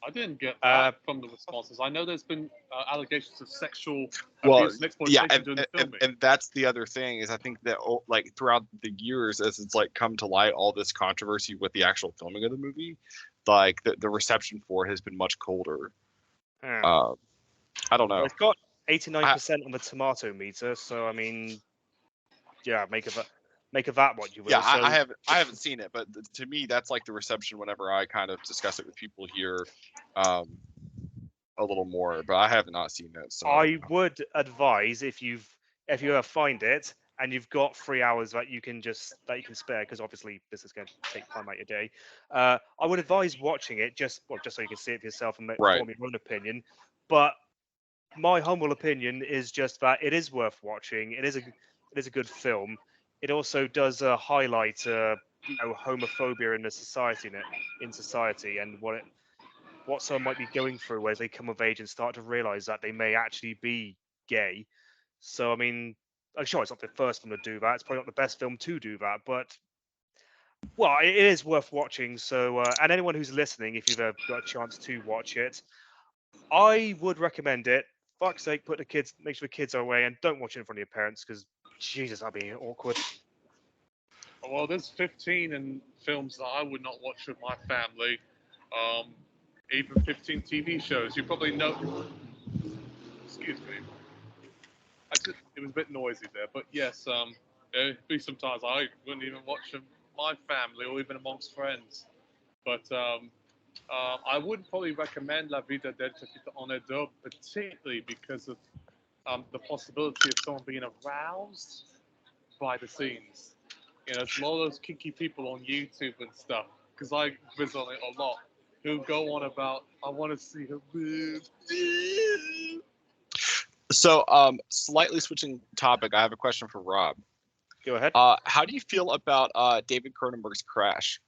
I didn't get that from the responses. I know there's been allegations of sexual Well, abuse and exploitation yeah, during the filming. and that's the other thing is I think that like throughout the years as it's like come to light all this controversy with the actual filming of the movie, like the reception for it has been much colder. Yeah. I don't Well, know. it's got 89% on the tomato meter, so I mean, yeah, make of that what you will. Yeah, So, I haven't seen it, but to me that's like the reception whenever I kind of discuss it with people here, a little more. But I have not seen it, so I would advise if you ever find it and you've got 3 hours that you can spare, because obviously this is going to take time out your day. I would advise watching it just so you can see it for yourself and Right. form your own opinion. But my humble opinion is just that it is worth watching. It is a good film. It also does highlight homophobia in society and what someone might be going through as they come of age and start to realize that they may actually be gay. So I mean, I'm sure it's not the first film to do that. It's probably not the best film to do that, but well, it is worth watching. So and anyone who's listening, if you've got a chance to watch it, I would recommend it. Fuck's sake, make sure the kids are away and don't watch it in front of your parents because Jesus, that'd be awkward. Well, there's 15 in films that I would not watch with my family. Even 15 TV shows. You probably know. Excuse me. It was a bit noisy there, but yes, there'd be sometimes I wouldn't even watch them with my family or even amongst friends. But I would probably recommend La Vida del Chiquito en Edo, particularly because of the possibility of someone being aroused by the scenes. You know, there's a lot of those kinky people on YouTube and stuff, because I visit on it a lot, who go on about, I want to see her boobs. So, slightly switching topic, I have a question for Rob. Go ahead. How do you feel about David Cronenberg's Crash?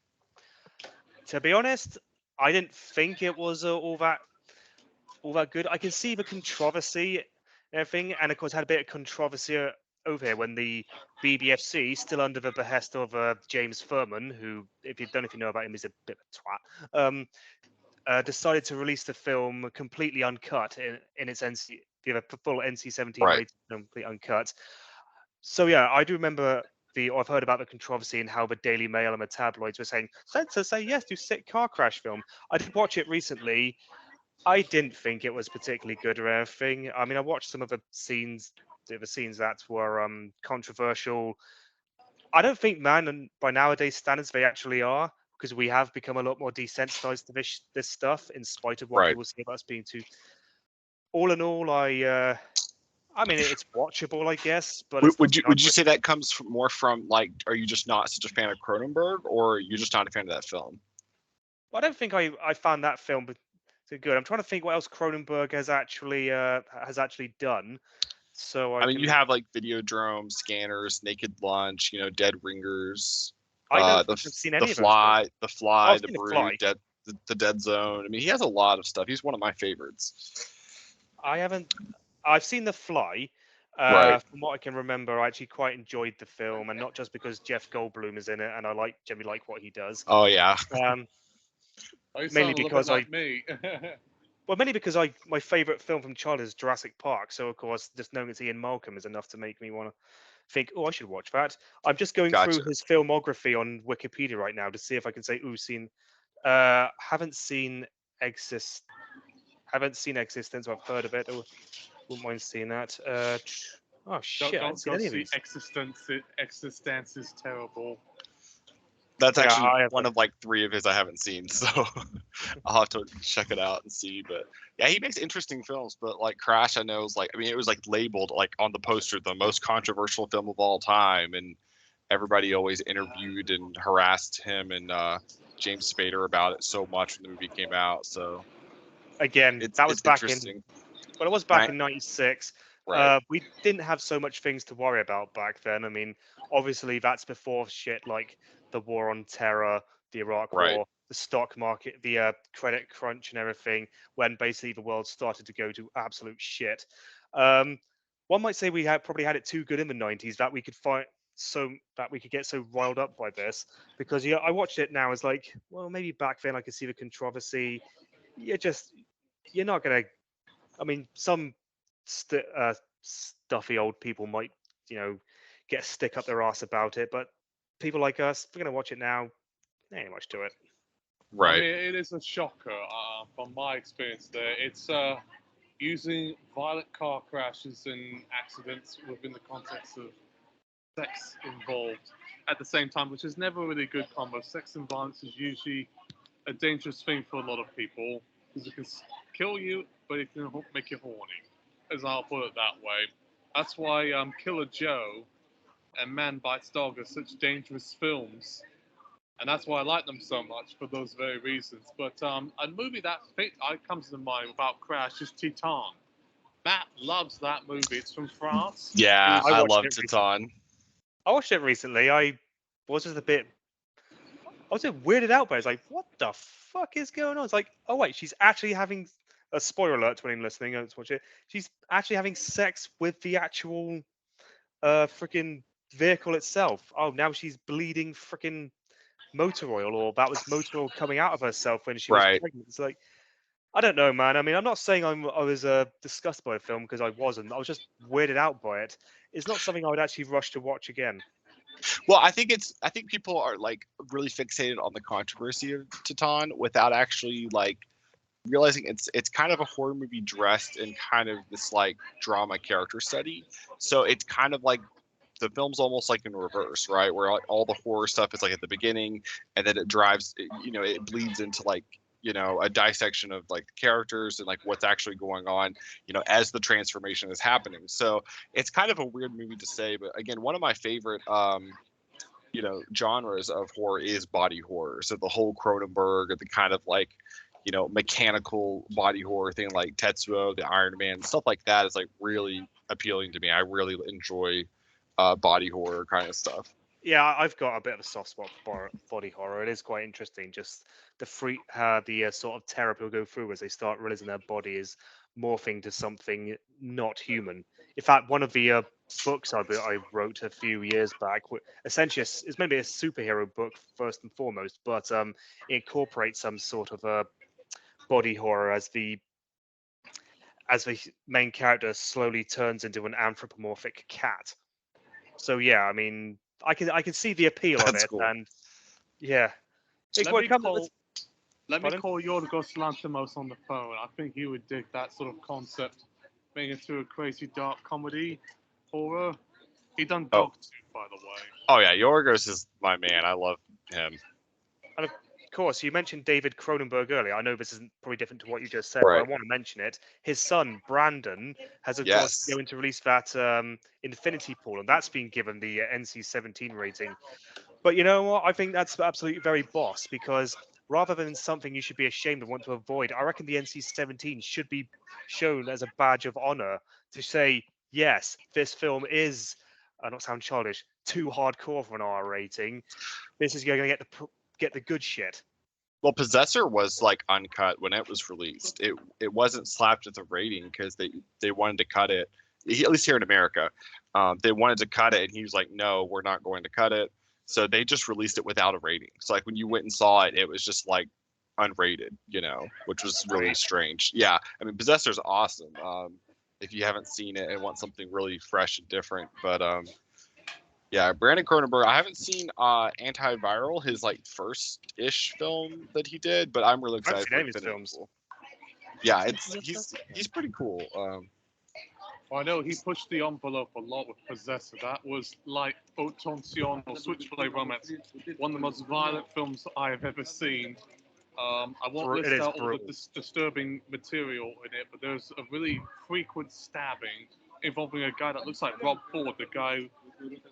To be honest, I didn't think it was all that good. I can see the controversy and everything, and of course had a bit of controversy over here when the BBFC, still under the behest of James Furman, who, if you know about him, is a bit of a twat, decided to release the film completely uncut in its full NC-17 Right. rating, completely uncut. So yeah, I do remember I've heard about the controversy and how the Daily Mail and the tabloids were saying, censor say yes to sick car crash film. I did watch it recently. I didn't think it was particularly good or anything. I mean, I watched some of the scenes that were controversial. I don't think, by nowadays standards, they actually are, because we have become a lot more desensitized to this stuff, in spite of what Right. people say about us being too. All in all, I mean, it's watchable, I guess. But it's Would you say that comes more from like, are you just not such a fan of Cronenberg, or you're just not a fan of that film? I don't think I found that film too good. I'm trying to think what else Cronenberg has actually done. So I mean, you have like Videodrome, Scanners, Naked Lunch, Dead Ringers. I don't the think I've seen the any of those. Fly, the Fly, I've the seen The Brood, Fly. the Dead Zone. I mean, he has a lot of stuff. He's one of my favorites. I haven't. I've seen The Fly. Right. From what I can remember, I actually quite enjoyed the film, and not just because Jeff Goldblum is in it, and I generally like what he does. Oh yeah. Um, Oh, you mainly sound a little because bit like me. mainly because my favorite film from childhood is Jurassic Park. So of course, just knowing it's Ian Malcolm is enough to make me want to think, oh, I should watch that. I'm just going Gotcha. through his filmography on Wikipedia right now to see if I can say, ooh, seen. Haven't seen Exist. Haven't seen Existence. I've heard of it. Oh, wouldn't mind seeing that. Oh shit! I haven't seen go any of see these. Existence is terrible. That's Yeah, actually I have one of like 3 of his I haven't seen, so I'll have to check it out and see. But yeah, he makes interesting films. But like Crash, I know is like, I mean, it was like labeled like on the poster the most controversial film of all time, and everybody always interviewed and harassed him and James Spader about it so much when the movie came out. So again. it's That was back in. interesting. Well, it was back Right. in '96. Right. We didn't have so much things to worry about back then. I mean, obviously that's before shit like the war on terror, the Iraq Right. War, the stock market, the credit crunch, and everything. When basically the world started to go to absolute shit. Um, one might say we probably had it too good in the '90s that we could find that we could get so riled up by this, because yeah, I watched it now as like, well, maybe back then I could see the controversy. You're not gonna. I mean, some stuffy old people might, get a stick up their ass about it, but people like us, we're gonna watch it now. There ain't much to it. I Right. mean, it is a shocker from my experience there. It's using violent car crashes and accidents within the context of sex involved at the same time, which is never a really good combo. Sex and violence is usually a dangerous thing for a lot of people because it can kill you, but it can make you horny, as I'll put it that way. That's why Killer Joe and Man Bites Dog are such dangerous films, and that's why I like them so much for those very reasons. But a movie that comes to mind without Crash is Titan. Matt loves that movie. It's from France. Yeah, I I watched love it recently. Titan. I watched it recently. I was just a bit. I was a bit weirded out by it. It's like, what the fuck is going on? It's like, oh wait, she's actually having a spoiler alert to anyone listening. Let's watch it. She's actually having sex with the actual freaking vehicle itself. Oh, now she's bleeding freaking motor oil, or that was motor oil coming out of herself when she was Right. pregnant. It's like, I don't know, man. I mean, I'm not saying I was disgusted by the film, because I wasn't. I was just weirded out by it. It's not something I would actually rush to watch again. Well, I think people are like really fixated on the controversy of Titan without actually like realizing it's kind of a horror movie dressed in kind of this like drama character study. So it's kind of like the film's almost like in reverse, right? Where like all the horror stuff is like at the beginning, and then it bleeds into like a dissection of like characters and like what's actually going on, as the transformation is happening. So it's kind of a weird movie to say, but again, one of my favorite genres of horror is body horror. So the whole Cronenberg, or the kind of like mechanical body horror thing like Tetsuo, the Iron Man, stuff like that is like really appealing to me. I really enjoy body horror kind of stuff. Yeah, I've got a bit of a soft spot for body horror. It is quite interesting, just the sort of terror people go through as they start realizing their body is morphing to something not human. In fact, one of the books I wrote a few years back, essentially it's maybe a superhero book first and foremost, but it incorporates some sort of a body horror as the main character slowly turns into an anthropomorphic cat. So yeah, I mean, I can see the appeal of That's it, cool. and yeah. Let me call Yorgos Lanthimos on the phone. I think he would dig that sort of concept, making it to a crazy dark comedy horror. He done Dogtooth, by the way. Oh yeah, Yorgos is my man. I love him. And of course, you mentioned David Cronenberg earlier. I know this isn't probably different to what you just said, Right. but I want to mention it. His son Brandon has, of Yes. course, going to release that Infinity Pool, and that's been given the NC-17 rating. But you know what? I think that's absolutely very boss, because rather than something you should be ashamed of, want to avoid, I reckon the NC-17 should be shown as a badge of honor to say, yes, this film is not sound childish, too hardcore for an R rating. This is going to get the good shit. Well, Possessor was like uncut when it was released. It wasn't slapped with a rating because they wanted to cut it. At least here in America, they wanted to cut it, and he was like, "No, we're not going to cut it." So they just released it without a rating. So like when you went and saw it, it was just like unrated, which was really strange. Yeah, I mean, Possessor's awesome. If you haven't seen it and want something really fresh and different, but yeah, Brandon Cronenberg. I haven't seen Antiviral, his like first-ish film that he did, but I'm really I haven't excited seen any for of his Infinity films. Pool. Yeah, he's pretty cool. I know he pushed the envelope a lot with Possessor. That was like Haute Tension or Switchblade Romance, one of the most violent films I have ever seen. I won't It list is out all the brutal. disturbing material in it, but there's a really frequent stabbing involving a guy that looks like Rob Ford, the guy,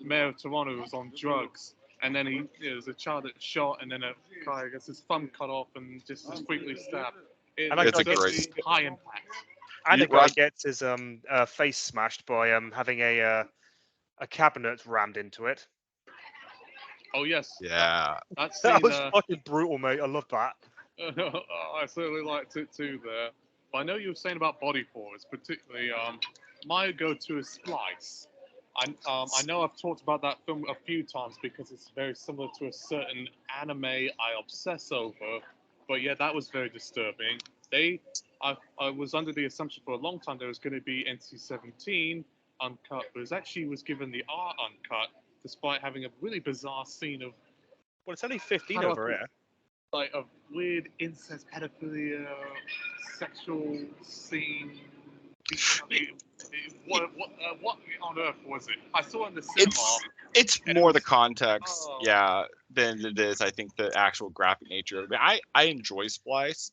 mayor of Toronto, who was on drugs. And then there's a child that's shot, and then a guy gets his thumb cut off and just is frequently stabbed. And that It's guy a great. Certainly high impact. And You- the guy Rod- gets his face smashed by having a cabinet rammed into it. Oh yes, Yeah, that That scene. was fucking brutal, mate. I love that. I certainly liked it too there. But I know you were saying about body horrors, particularly my go-to is Splice. I know I've talked about that film a few times because it's very similar to a certain anime I obsess over. But yeah, that was very disturbing. I was under the assumption for a long time there was going to be NC-17 uncut, but it actually was given the R uncut, despite having a really bizarre scene of Well, it's only 15 How do I over put- here. like a weird incest pedophilia sexual scene. What on earth was it? I saw it in the cinema. it's And it more the was- context, oh. yeah, than it is. I think the actual graphic nature of it. I enjoy Splice.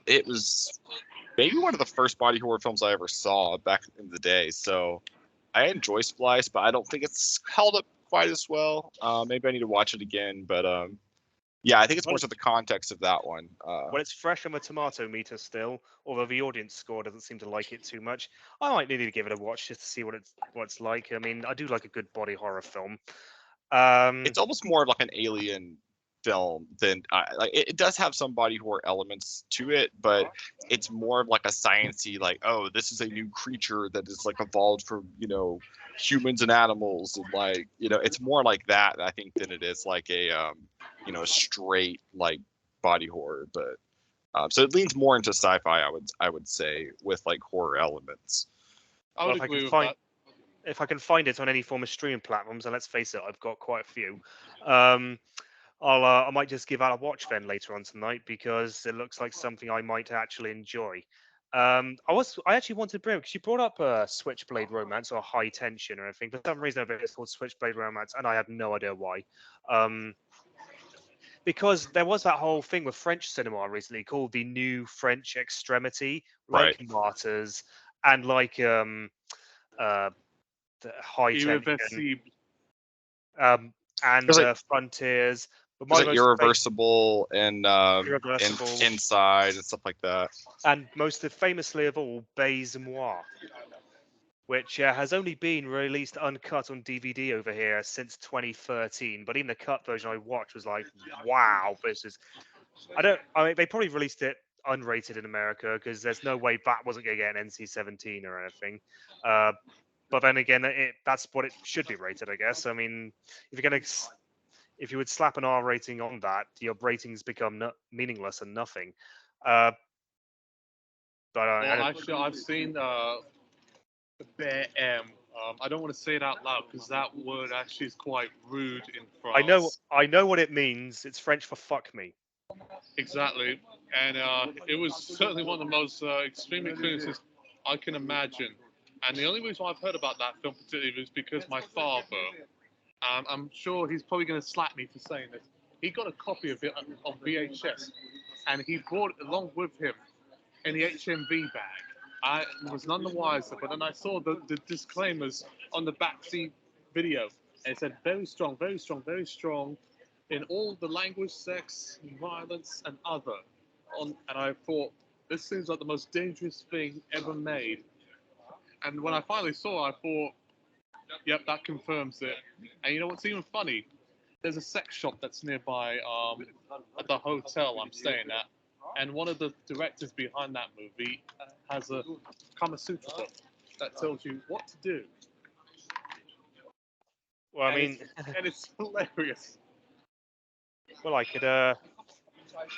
It was maybe one of the first body horror films I ever saw back in the day. So I enjoy Splice, but I don't think it's held up quite as well. Maybe I need to watch it again, but yeah, I think it's more so the context of that one. Well, it's fresh on the tomato meter still, although the audience score doesn't seem to like it too much. I might need to give it a watch just to see what it's like. I mean, I do like a good body horror film. It's almost more of like an alien film than like it does have some body horror elements to it, but it's more of like a sciencey, like, oh, this is a new creature that is like evolved from humans and animals, and like it's more like that, I think, than it is like a straight like body horror. But so it leans more into sci-fi, I would say, with like horror elements. I Well, would if I agree can with find that. if I can find it on any form of streaming platforms, and let's face it, I've got quite a few. Um, I might just give out a watch then later on tonight because it looks like something I might actually enjoy. I actually wanted to bring because you brought up Switchblade Romance or High Tension or anything. For some reason, it's called Switchblade Romance, and I have no idea why. Because there was that whole thing with French cinema recently called the New French Extremity, like Right. Martyrs, and like the High Tension, Irreversible. and There's like- Frontiers. But There's my like most Irreversible and Irreversible. Inside and stuff like that. And most famously of all, Baies Moi, which has only been released uncut on DVD over here since 2013. But even the cut version I watched was like, wow, this is. I mean, they probably released it unrated in America because there's no way that wasn't going to get an NC-17 or anything. But then again, that's what it should be rated, I guess. I mean, if you would slap an R rating on that, your ratings become meaningless and nothing. But Well, actually, I've seen Bear M. I don't want to say it out loud because that word actually is quite rude in France. I know what it means. It's French for fuck me. Exactly, and it was certainly one of the most extreme experiences I can imagine. And the only reason I've heard about that film particularly is because my father, I'm sure he's probably going to slap me for saying this, he got a copy of it on VHS, and he brought it along with him in the HMV bag. I was none the wiser, but then I saw the disclaimers on the backseat video, and it said very strong, very strong, very strong in all the language, sex, violence, and other. And I thought, this seems like the most dangerous thing ever made. And when I finally saw it, I thought, Yep, that confirms it. And you know what's even funny? There's a sex shop that's nearby at the hotel I'm staying at, and one of the directors behind that movie has a Kama Sutra book that tells you what to do. Well, I And mean, and it's hilarious. well, I could well,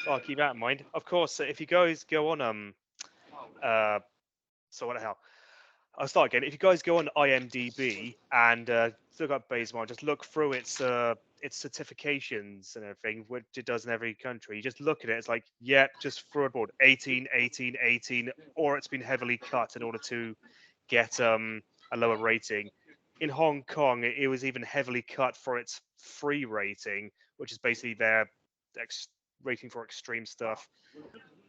I'll keep that in mind. Of course, if you guys go on so what the hell? I'll start again. If you guys go on IMDb and look up Basemont, just look through its certifications and everything, which it does in every country. You just look at it, it's like, yeah, just throw it board 18, 18, 18, or it's been heavily cut in order to get a lower rating. In Hong Kong, it was even heavily cut for its free rating, which is basically their rating for extreme stuff.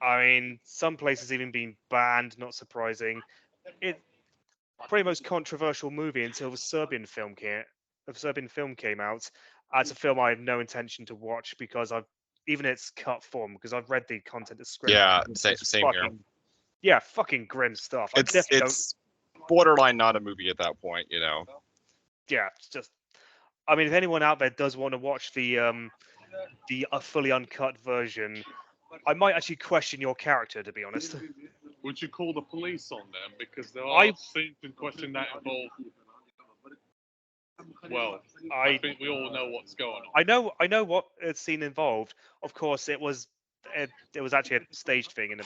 I mean, some places even been banned, not surprising. It probably most controversial movie until the Serbian film came out. It's a film I have no intention to watch because I've even its cut form because I've read the content of script. Yeah, It's same here. fucking grim stuff. I It's definitely don't. it's borderline not a movie at that point, you know. Yeah, it's just. I mean, if anyone out there does want to watch the fully uncut version, I might actually question your character, to be honest. Would you call the police on them? Because there I- are scenes in question that involve. Well, I I think we all know what's going on. I know what scene involved. Of course, it was actually a staged thing and a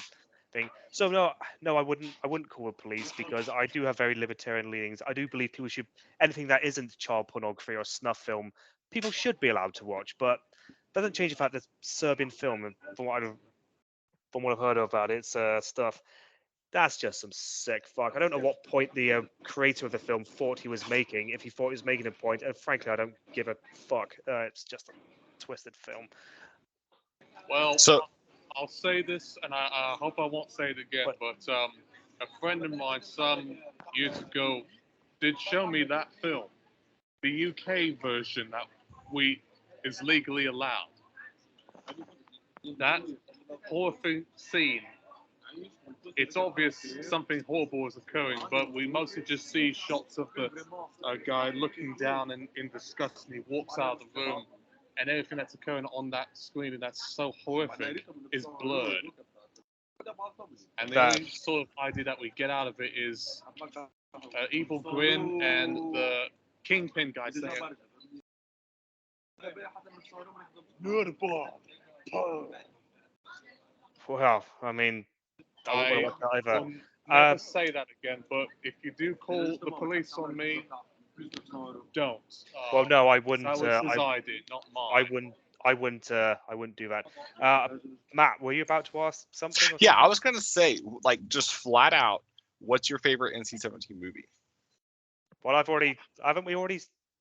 thing. So no, I wouldn't call the police because I do have very libertarian leanings. I do believe people should anything that isn't child pornography or snuff film, people should be allowed to watch. But doesn't change the fact that Serbian film, and from what I've heard about its stuff, that's just some sick fuck. I don't know what point the creator of the film thought he was making, if he thought he was making a point. And frankly, I don't give a fuck. It's just a twisted film. Well, So I'll say this, and I hope I won't say it again, but a friend of mine some years ago did show me that film, the UK version that is legally allowed. That horrific scene, it's obvious something horrible is occurring, but we mostly just see shots of the guy looking down in disgust, and he walks out of the room, and everything that's occurring on that screen, and that's so horrific, is blurred. And the only sort of idea that we get out of it is evil grin and the kingpin guy saying, Well, I mean, I wouldn't I want to watch that either. will never say that again, but if you do call the police on me, don't. Well, no, I That wouldn't. was his idea, not mine. I wouldn't do that. Matt, were you about to ask something? Or yeah, something? I was gonna say, like, just flat out, what's your favorite NC-17 movie? Well, haven't we already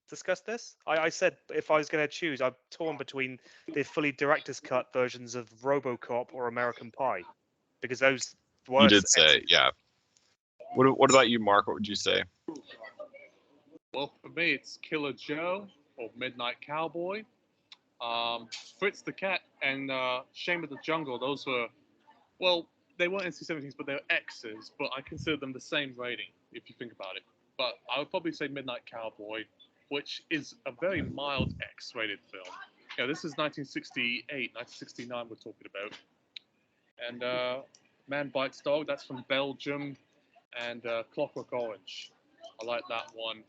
discussed this? I said if I was going to choose, I'm torn between the fully director's cut versions of RoboCop or American Pie, because those were You did say, yeah. What about you, Mark? What would you say? Well, for me, it's Killer Joe or Midnight Cowboy. Fritz the Cat and Shame of the Jungle, those were, well, they weren't NC-17s, but they were X's, but I consider them the same rating, if you think about it. But I would probably say Midnight Cowboy, which is a very mild X-rated film. You know, this is 1968, 1969 we're talking about. And Man Bites Dog, that's from Belgium, and Clockwork Orange. I like that one.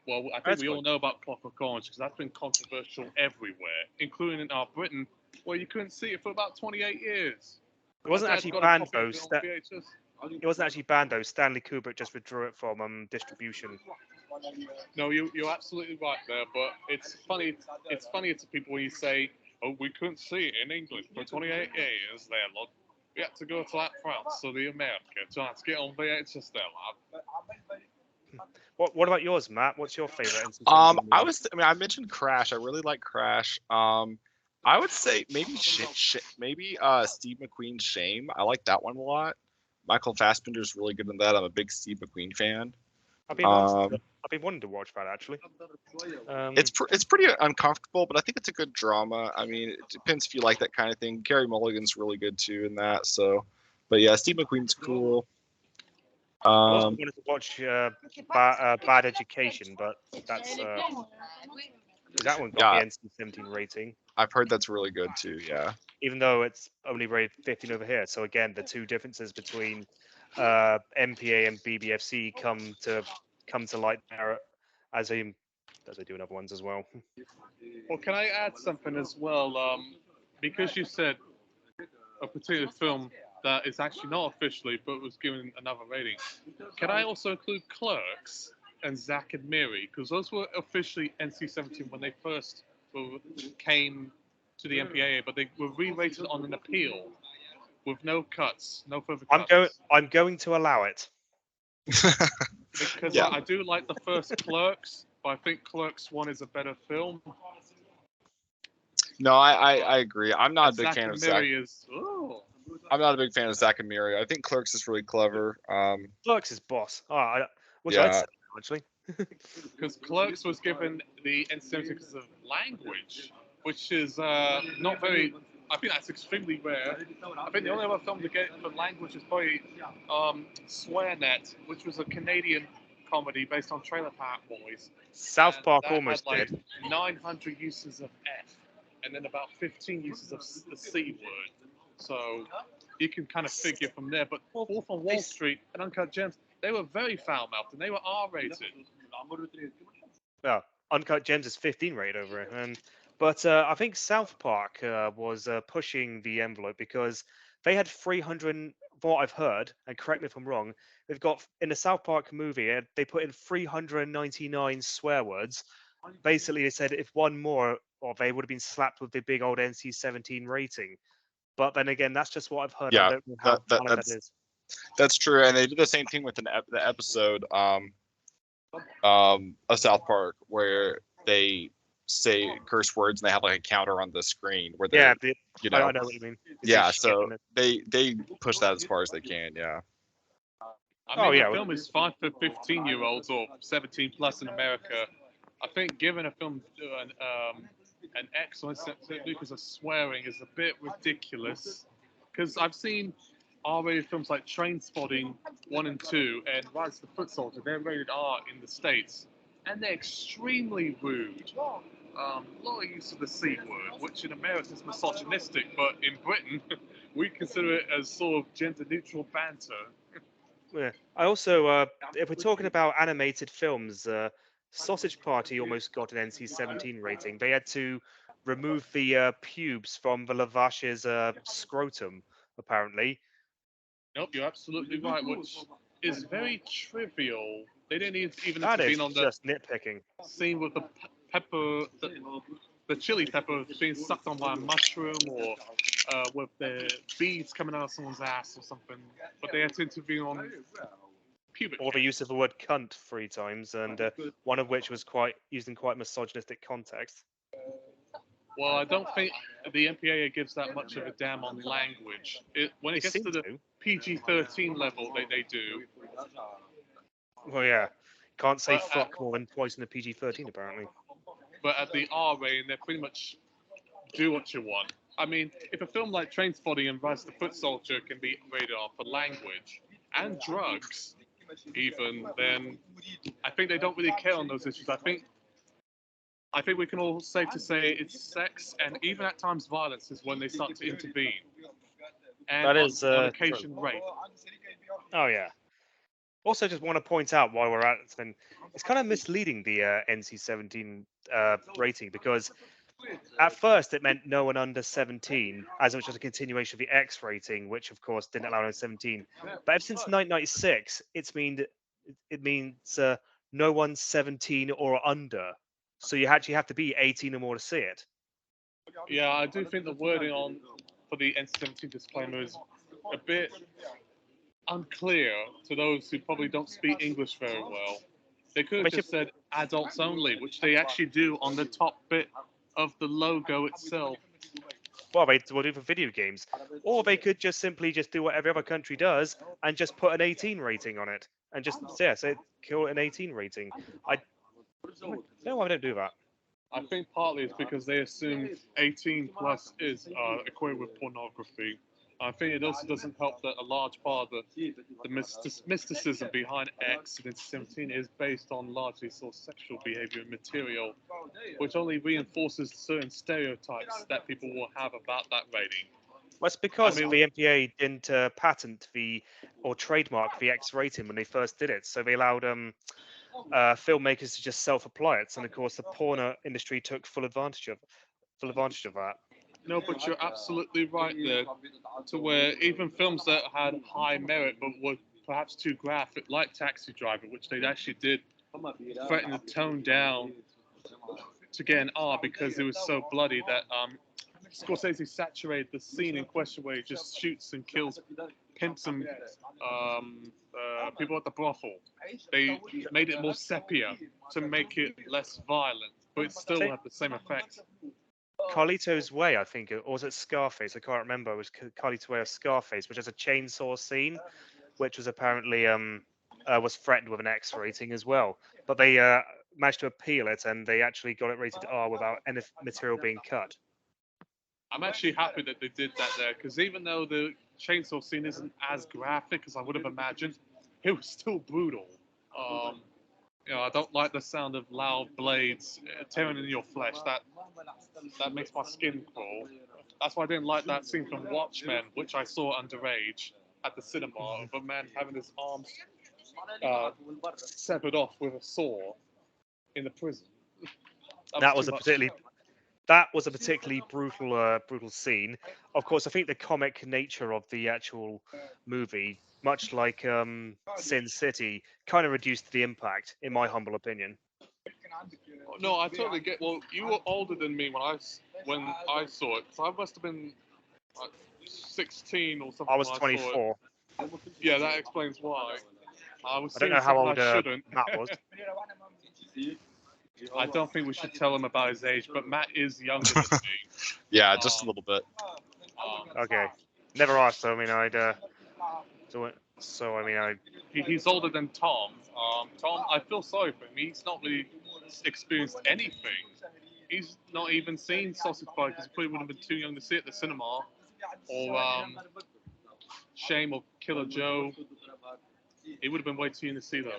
Well, I think That's we good. all know about Clockwork Orange because that's been controversial everywhere, including in our Britain, where you couldn't see it for about 28 years. It wasn't My dad actually got a banned copy of though. it on VHS. It wasn't actually banned though. Stanley Kubrick just withdrew it from distribution. No, you're absolutely right there, but it's funny. It's funnier to people when you say, "Oh, we couldn't see it in England for 28 years." There, look, we had to go to like France or the America to get on VHS there, lad. What about yours, Matt? What's your favorite? I mean, I mentioned Crash. I really like Crash. I would say maybe Steve McQueen's Shame. I like that one a lot. Michael Fassbender's really good in that. I'm a big Steve McQueen fan. I've been wanting to watch that actually. It's pretty uncomfortable, but I think it's a good drama. I mean, it depends if you like that kind of thing. Carey Mulligan's really good too in that. So, but yeah, Steve McQueen's cool. I also Um, wanted to watch Bad Education, but that's that one got the yeah, NC-17 rating, I've heard that's really good too. Yeah. even though it's only rated 15 over here. So again, the two differences between MPA and BBFC come to light there as they do in other ones as well. Well, can I add something as well? Because you said a particular film that is actually not officially, but was given another rating. Can I also include Clerks and Zack and Miri? Because those were officially NC-17 when they first came to the MPAA, but they were re-rated on an appeal with no cuts, no further cuts. I'm going to allow it. Because Yeah. I do like the first Clerks, but I think Clerks 1 is a better film. No, I agree. I'm not a And big Zack fan and of Zack. Miri is. Oh. I'm not a big fan of Zack and Miri. I think Clerks is really clever. Clerks is boss. Oh, I wish I'd Yeah. said that, actually. Because Clerks was given the NC-17 because of language, which is not very. I think that's extremely rare. I think the only other film to get for language is probably SwearNet, which was a Canadian comedy based on Trailer Park Boys. South And Park that almost had like did. 900 uses of F, and then about 15 uses of the C word. So you can kind of figure from there. But Wolf on Wall Street and Uncut Gems, they were very foul-mouthed and they were R-rated. Yeah, Uncut Gems is 15 rated over it. But I think South Park was pushing the envelope because they had 300, from what I've heard, and correct me if I'm wrong, they've got, in the South Park movie, they put in 399 swear words. Basically, they said if one more, or they would have been slapped with the big old NC-17 rating. But then again, that's just what I've heard. I Yeah. don't know how valid that is. That's true, and they did the same thing with the episode of South Park where they say curse words and they have like a counter on the screen where they, Yeah, you I know, know what you mean. They say yeah. shit So in it. they push that as far as they can. Yeah. I Oh, mean, yeah. the film is fine for 15-year-olds or 17 plus in America. I think giving a film an excellent because of swearing is a bit ridiculous. Because I've seen R-rated films like Train Spotting 1 and 2 and Rise of the Foot Soldier. They're rated R in the States. And they're extremely rude. A lot of use of the C word, which in America is misogynistic, but in Britain, we consider it as sort of gender-neutral banter. Yeah. I also, if we're talking about animated films, Sausage Party almost got an NC-17 rating. They had to remove the pubes from the Lavash's scrotum, apparently. Nope, you're absolutely right, which is very trivial. They didn't even That is intervene on the just nitpicking. scene with the pepper, the chili pepper being sucked on by a mushroom, or with the beads coming out of someone's ass or something. But they had to intervene on pubic Or the hair. use of the word cunt 3 times, and one of which was used in quite misogynistic context. Well, I don't think the MPAA gives that much of a damn on language. When They it gets seem to the to. PG-13 level, they do. Well, yeah. Can't say But, fuck more than twice in the PG-13, apparently. But at the R rating, they pretty much do what you want. I mean, if a film like Train Spotting and Rise of the Foot Soldier can be rated R for language and drugs, even, then I think they don't really care on those issues. I think we can all safe to say it's sex and even at times violence is when they start to intervene. And That is on occasion rape. Oh, yeah. Also, just want to point out while we're at it, it's kind of misleading the NC-17 rating because at first it meant no one under 17, as it was just a continuation of the X rating, which of course didn't allow under 17. But ever since 1996, it means no one 17 or under. So you actually have to be 18 or more to see it. Yeah, I do think the wording for the NC-17 disclaimer is a bit unclear to those who probably don't speak English very well. They could have just said adults only, which they actually do on the top bit of the logo itself. Well, they will do for video games, or they could just simply do what every other country does and just put an 18 rating on it, and just say kill it an 18 rating. No, I don't do that. I think partly it's because they assume 18 plus is equated with pornography. I think it also doesn't help that a large part of the mysticism behind X and 17 is based on largely sort of sexual behavior and material, which only reinforces certain stereotypes that people will have about that rating. Well, it's because mean- the MPA didn't patent or trademark the X rating when they first did it, so they allowed filmmakers to just self-apply it, and of course the porn industry took full advantage of that. No, but you're absolutely right there. To where even films that had high merit but were perhaps too graphic, like Taxi Driver, which they actually did threaten to tone down to get an R because it was so bloody that Scorsese saturated the scene in question where he just shoots and kills pimps and people at the brothel. They made it more sepia to make it less violent, but it still had the same effect. Carlito's Way, I think, or was it Scarface? I can't remember. It was Carlito's Way or Scarface, which has a chainsaw scene, which was apparently was threatened with an X rating as well. But they managed to appeal it, and they actually got it rated R without any material being cut. I'm actually happy that they did that there, because even though the chainsaw scene isn't as graphic as I would have imagined, it was still brutal. I don't like the sound of loud blades tearing into your flesh. That makes my skin crawl. That's why I didn't like that scene from Watchmen, which I saw underage at the cinema, of a man having his arms severed off with a saw in the prison. That was a particularly brutal scene. Of course, I think the comic nature of the actual movie, much like Sin City, kind of reduced the impact, in my humble opinion. No, I totally get. Well, you were older than me when I saw it, so I must have been like 16 or something. I was when 24. Yeah, that explains why. I don't know how old Matt was. I don't think we should tell him about his age, but Matt is younger than me. Yeah, just a little bit. Okay, never asked. So I mean, He's older than Tom. Tom, I feel sorry for him. He's not really experienced anything. He's not even seen Sausage Party because he probably would have been too young to see it at the cinema. Or Shame or Killer Joe. He would have been way too young to see those.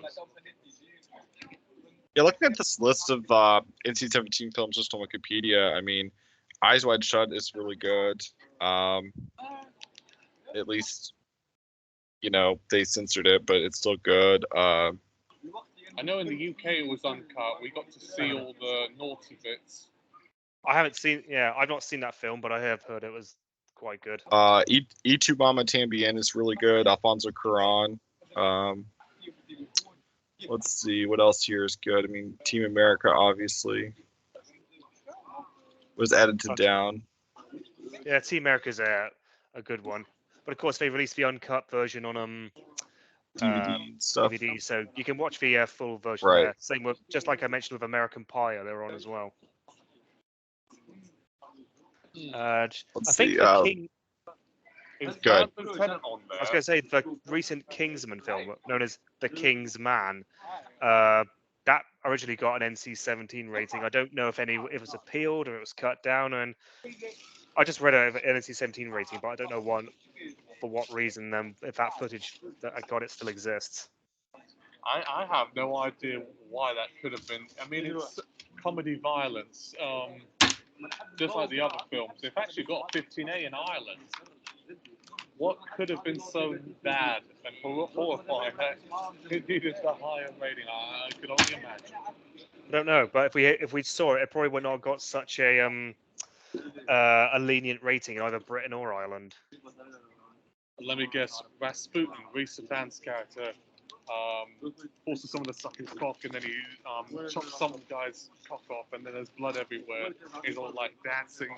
Yeah, looking at this list of NC-17 films just on Wikipedia, I mean, Eyes Wide Shut is really good. At least, they censored it, but it's still good. I know in the UK it was uncut. We got to see all the naughty bits. I've not seen that film, but I have heard it was quite good. Y Tu Mamá También is really good. Alfonso Cuarón. Let's see what else here is good. I mean, Team America obviously was edited down. Yeah, Team America's a good one, but of course they released the uncut version on DVD stuff. DVD, so you can watch the full version Right. there. Same with, just like I mentioned with American Pie, they're on as well. Let's I think see. the King. Is Good. Bad Lieutenant on there? I was going to say the recent Kingsman film, known as The King's Man, that originally got an NC-17 rating. I don't know if it was appealed or it was cut down, and I just read an NC-17 rating, but I don't know for what reason. If that footage that I got it still exists. I have no idea why that could have been. I mean, it's comedy violence, just like the other films. They've actually got 15A in Ireland. What could have been so bad and horrifying that it needed the higher rating? I could only imagine. I don't know, but if we saw it, it probably would not have got such a lenient rating in either Britain or Ireland. Let me guess, Rasputin, Rhys Ifans' character, forces someone to suck his cock, and then he chops some guy's cock off, and then there's blood everywhere. He's all like dancing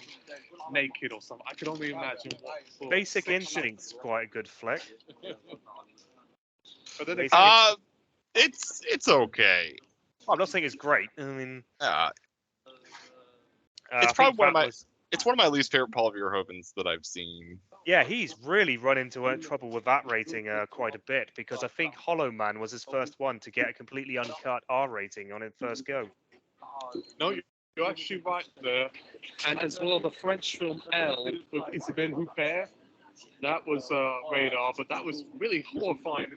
naked or something. I can only imagine what sort of Basic sexual- Instinct's quite a good flick. But then Basic It's okay. I'm not saying it's great. I mean, It's probably one of my least favorite Paul Verhoevens that I've seen. Yeah, he's really run into trouble with that rating quite a bit, because I think Hollow Man was his first one to get a completely uncut R rating on it first go. No, you're actually right there. And as well, the French film Elle with Isabelle Huppert, That was radar, but that was really horrifying.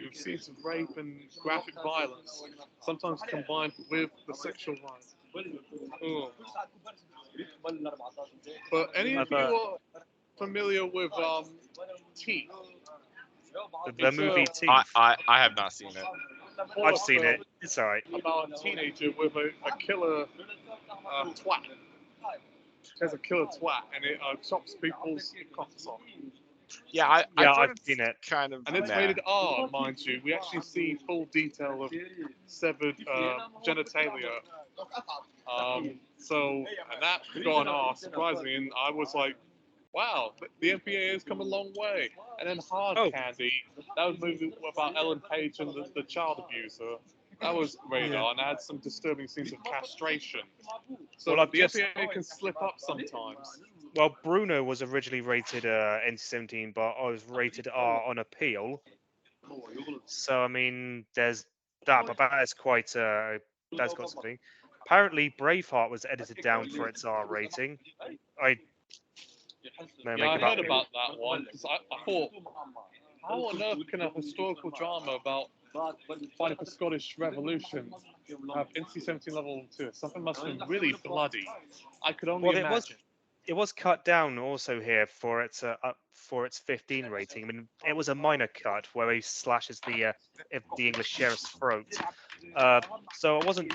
You've seen some rape and graphic violence, sometimes combined with the sexual violence. Ugh. But any of you are familiar with Teeth? The It's, movie uh, Teeth. I have not seen it. I've seen it. It's alright. About a teenager with a killer twat. It has a killer twat, and it chops people's cocks off. Yeah, I Yeah, heard I've seen it. kind of. And it's meh. rated R, mind you. We actually see full detail of severed genitalia. And that got an R, surprisingly, and I was like, wow, the MPAA has come a long way. And then Hard Oh. Candy, that was a movie about Ellen Page and the child abuser. That was radar, and had some disturbing scenes of castration. So Well, I've the just- MPAA can slip up sometimes. Well, Bruno was originally rated NC-17, but I was rated R on appeal. So I mean, there's that, but that is quite that's got something. Apparently, Braveheart was edited down for its R rating. I no, Yeah, I make heard about about that one because I thought, how on earth can a historical drama about fighting for Scottish Revolution have NC-17 level 2? Something must have been really bloody. I could only Well, imagine. it was cut down also here for its up for its 15 rating. I mean, it was a minor cut where he slashes the English sheriff's throat. So it wasn't.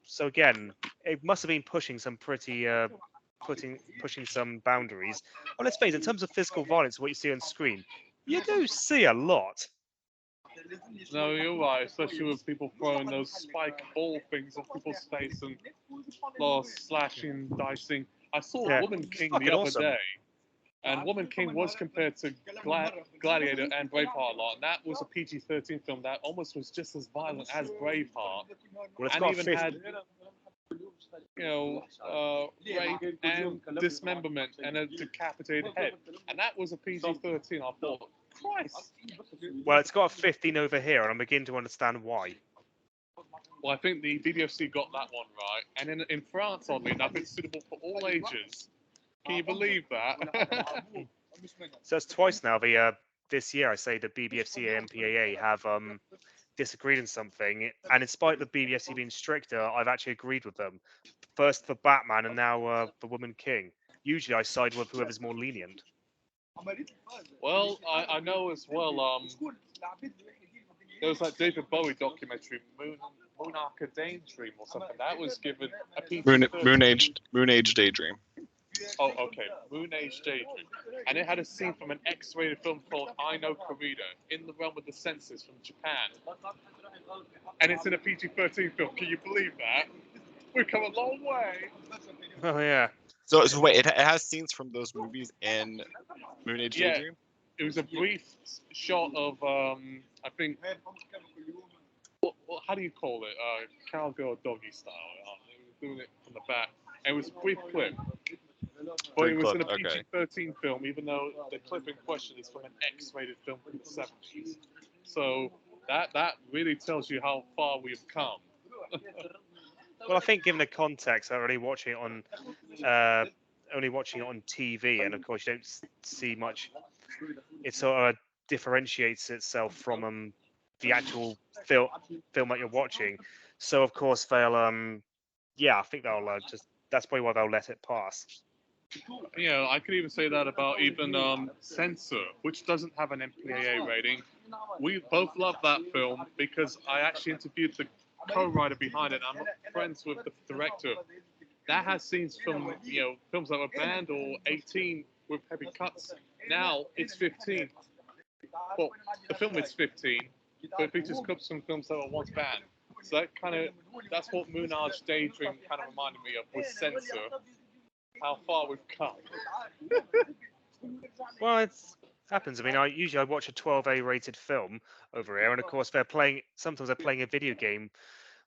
So again, it must have been pushing some pretty pushing some boundaries. Well, let's face it, in terms of physical violence, what you see on screen, you do see a lot. No, you're right, especially with people throwing those spike ball things on people's face and slashing, dicing. I saw Yeah. Woman King Fucking the other awesome. day, and Woman King was compared to Gladiator and Braveheart a lot, and that was a PG-13 film that almost was just as violent as Braveheart, Well, it's and got even 50 had, rape and dismemberment and a decapitated head, and that was a PG-13. I thought, Christ. Well, it's got a 15 over here, and I'm beginning to understand why. Well, I think the BBFC got that one right, and in France, oddly enough, it's suitable for all ages. Can you believe that? So it's twice now. This year, I say the BBFC and MPAA have disagreed on something, and in spite of the BBFC being stricter, I've actually agreed with them. First for Batman, and now the Woman King. Usually, I side with whoever's more lenient. Well, I know as well. There was that David Bowie documentary, Moonarca Daydream or something. That was given a PG-13. Moon Age Daydream. Oh, okay. Moon Age Daydream. And it had a scene from an X-rated film called I Know Corrida, in the realm of the senses from Japan. And it's in a PG-13 film. Can you believe that? We've come a long way. Oh yeah. So wait, it has scenes from those movies in Moon Age Yeah. Daydream? It was a brief shot of, I think, how do you call it? Cowgirl doggy style. They were doing it from the back. And it was a brief clip. But it was in a Brief clip, okay. PG-13 film, even though the clip in question is from an X-rated film from the 70s. So that really tells you how far we've come. Well, I think given the context, I'm only watching it on TV, and of course you don't see much. It sort of differentiates itself from the actual film that you're watching. So of course they'll I think they'll just that's probably why they'll let it pass. Yeah, I could even say that about even Censor, which doesn't have an MPAA rating. We both love that film because I actually interviewed the co-writer behind it. I'm friends with the director. That has scenes from films that were banned or 18 with heavy cuts. Now it's 15. Well, the film is 15, but it features clips from films that were once banned. So that's what Moon Age Daydream kind of reminded me of with Censor. How far we've come. Well, it happens. I mean, I usually watch a 12A rated film over here, and of course sometimes they're playing a video game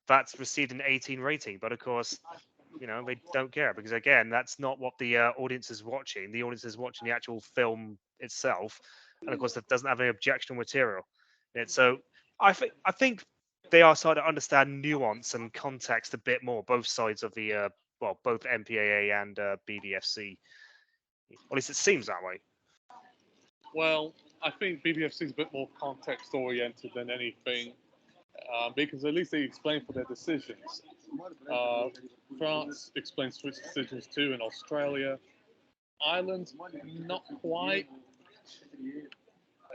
that's received an 18 rating, but of course, they don't care because again, that's not what the audience is watching. The audience is watching the actual film itself, and of course, that doesn't have any objectionable material. So I think they are starting to understand nuance and context a bit more, both sides of the both MPAA and BBFC. At least it seems that way. Well, I think BBFC is a bit more context oriented than anything, because at least they explain for their decisions. Uh, France explains for its decisions too, in Australia. Ireland, not quite.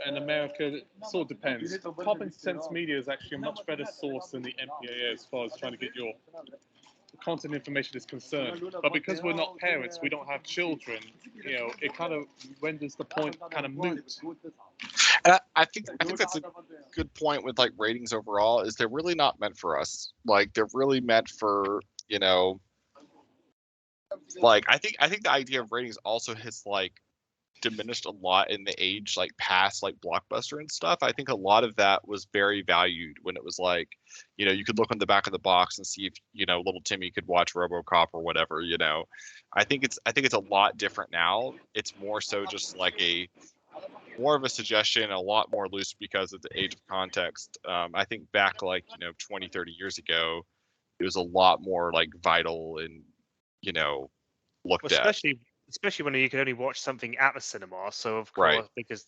And America, it sort of depends. Common Sense Media is actually a much better source than the MPAA as far as trying to get your content information is concerned. But because we're not parents, we don't have children, it kind of renders the point kind of moot. And I think that's a good point with like ratings overall. Is they're really not meant for us. Like they're really meant for like I think the idea of ratings also has like diminished a lot in the age like past like Blockbuster and stuff. I think a lot of that was very valued when it was like, you could look on the back of the box and see if little Timmy could watch RoboCop or whatever. I think it's a lot different now. It's more so just like more of a suggestion, a lot more loose because of the age of context. I think back like 20, 30 years ago, it was a lot more like vital and you know Well, looked at. especially when you could only watch something at the cinema. So of Right. course,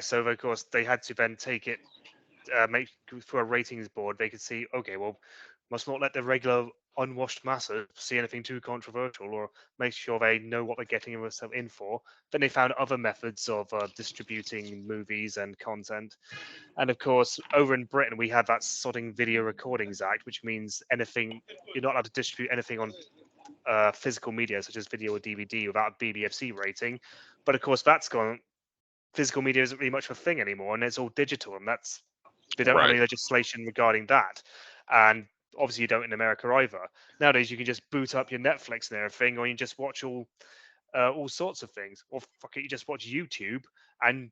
so of course they had to then take it, make for a ratings board. They could see, okay, well, must not let the regular unwashed masses see anything too controversial, or make sure they know what they're getting themselves in for. Then they found other methods of distributing movies and content. And of course, over in Britain, we had that Sodding Video Recordings Act, which means anything you're not allowed to distribute anything on physical media such as video or DVD without a BBFC rating. But of course, that's gone. Physical media isn't really much of a thing anymore, and it's all digital, and they don't have Right. any legislation regarding that. And obviously, you don't in America either. Nowadays, you can just boot up your Netflix and everything, or you just watch all sorts of things, or fuck it, you just watch YouTube, and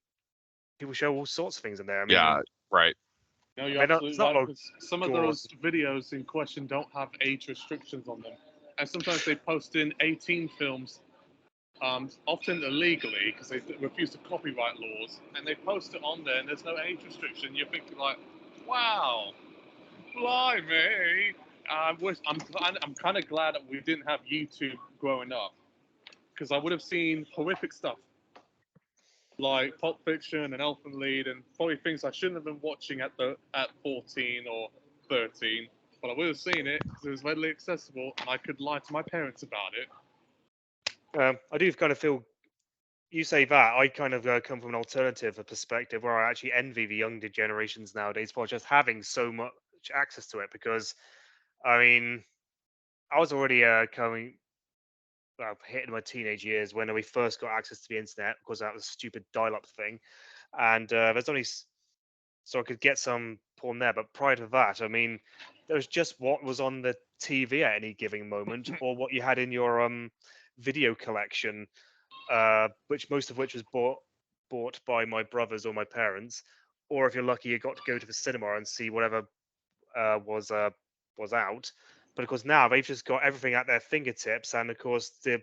people show all sorts of things in there. Yeah. Right. No, I you're mean, absolutely it's not right. like Because some of gore. those videos in question don't have age restrictions on them, and sometimes they post in 18 films, often illegally because they refuse to copyright laws, and they post it on there, and there's no age restriction. You're thinking like, wow, blimey. I'm kind of glad that we didn't have YouTube growing up, because I would have seen horrific stuff like Pulp Fiction and Elfen Lied, and probably things I shouldn't have been watching at 14 or 13. But I would have seen it because it was readily accessible, and I could lie to my parents about it. I do kind of feel you say that. I kind of come from an alternative perspective where I actually envy the younger generations nowadays for just having so much access to it. Because I mean, I was already hitting my teenage years when we first got access to the internet, because that was a stupid dial-up thing, and there's only so I could get some porn there. But prior to that, I mean, there was just what was on the TV at any given moment, or what you had in your video collection, which most of which was bought by my brothers or my parents, or if you're lucky, you got to go to the cinema and see whatever was out. But of course, now they've just got everything at their fingertips, and of course, the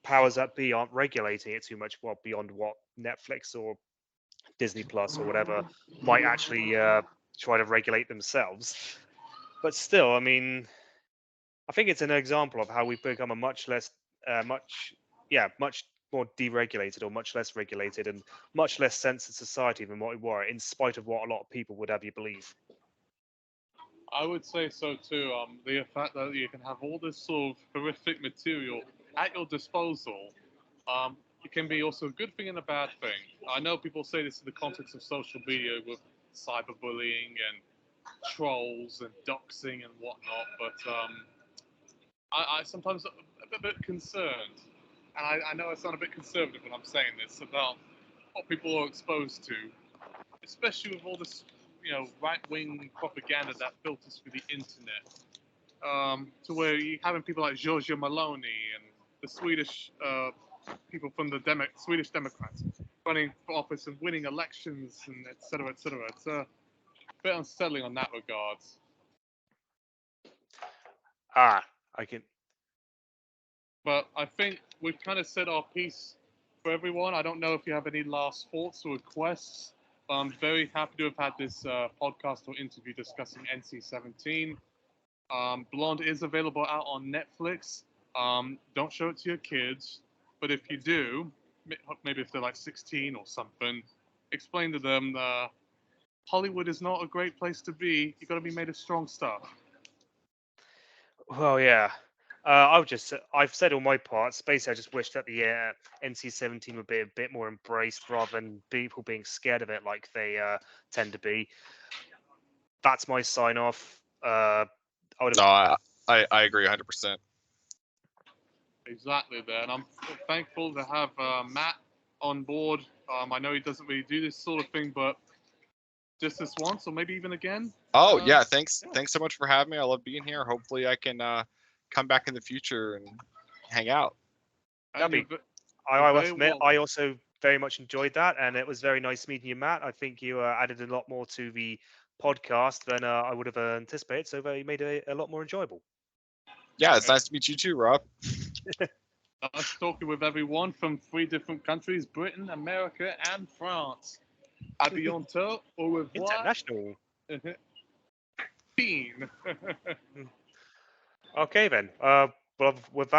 powers that be aren't regulating it too much, well beyond what Netflix or Disney Plus or whatever might actually try to regulate themselves. But still, I mean, I think it's an example of how we've become a much less, much more deregulated, or much less regulated, and much less censored society than what we were, in spite of what a lot of people would have you believe. I would say so too. The fact that you can have all this sort of horrific material at your disposal, it can be also a good thing and a bad thing. I know people say this in the context of social media with cyberbullying and trolls and doxing and whatnot, but I sometimes a bit concerned, and I know I sound a bit conservative when I'm saying this, about what people are exposed to, especially with all this, right-wing propaganda that filters through the internet, to where you're having people like Giorgia Meloni and the Swedish people from the Swedish Democrats running for office and winning elections, and et cetera, et cetera. It's a bit unsettling on that regard. I can. But I think we've kind of said our piece for everyone. I don't know if you have any last thoughts or requests. I'm very happy to have had this podcast or interview discussing NC-17. Blonde is available out on Netflix. Don't show it to your kids, but if you do, maybe if they're like 16 or something, explain to them Hollywood is not a great place to be. You got to be made of strong stuff. Well, yeah. I've said all my parts. Basically, I just wish that the NC-17 would be a bit more embraced rather than people being scared of it like they tend to be. That's my sign off. I would No, have. I agree 100%. Exactly there, and I'm thankful to have Matt on board. I know he doesn't really do this sort of thing, but just this once, or maybe even again. Oh yeah, thanks so much for having me. I love being here. Hopefully I can come back in the future and hang out. That'd be- you're I must very admit, welcome. I also very much enjoyed that, and it was very nice meeting you, Matt. I think you added a lot more to the podcast than I would have anticipated, so you made it a lot more enjoyable. Yeah, it's nice to meet you too, Rob. Us talking with everyone from 3 different countries: Britain, America, and France. À bientôt. Au revoir. International. Bean. Okay then. Well, with that.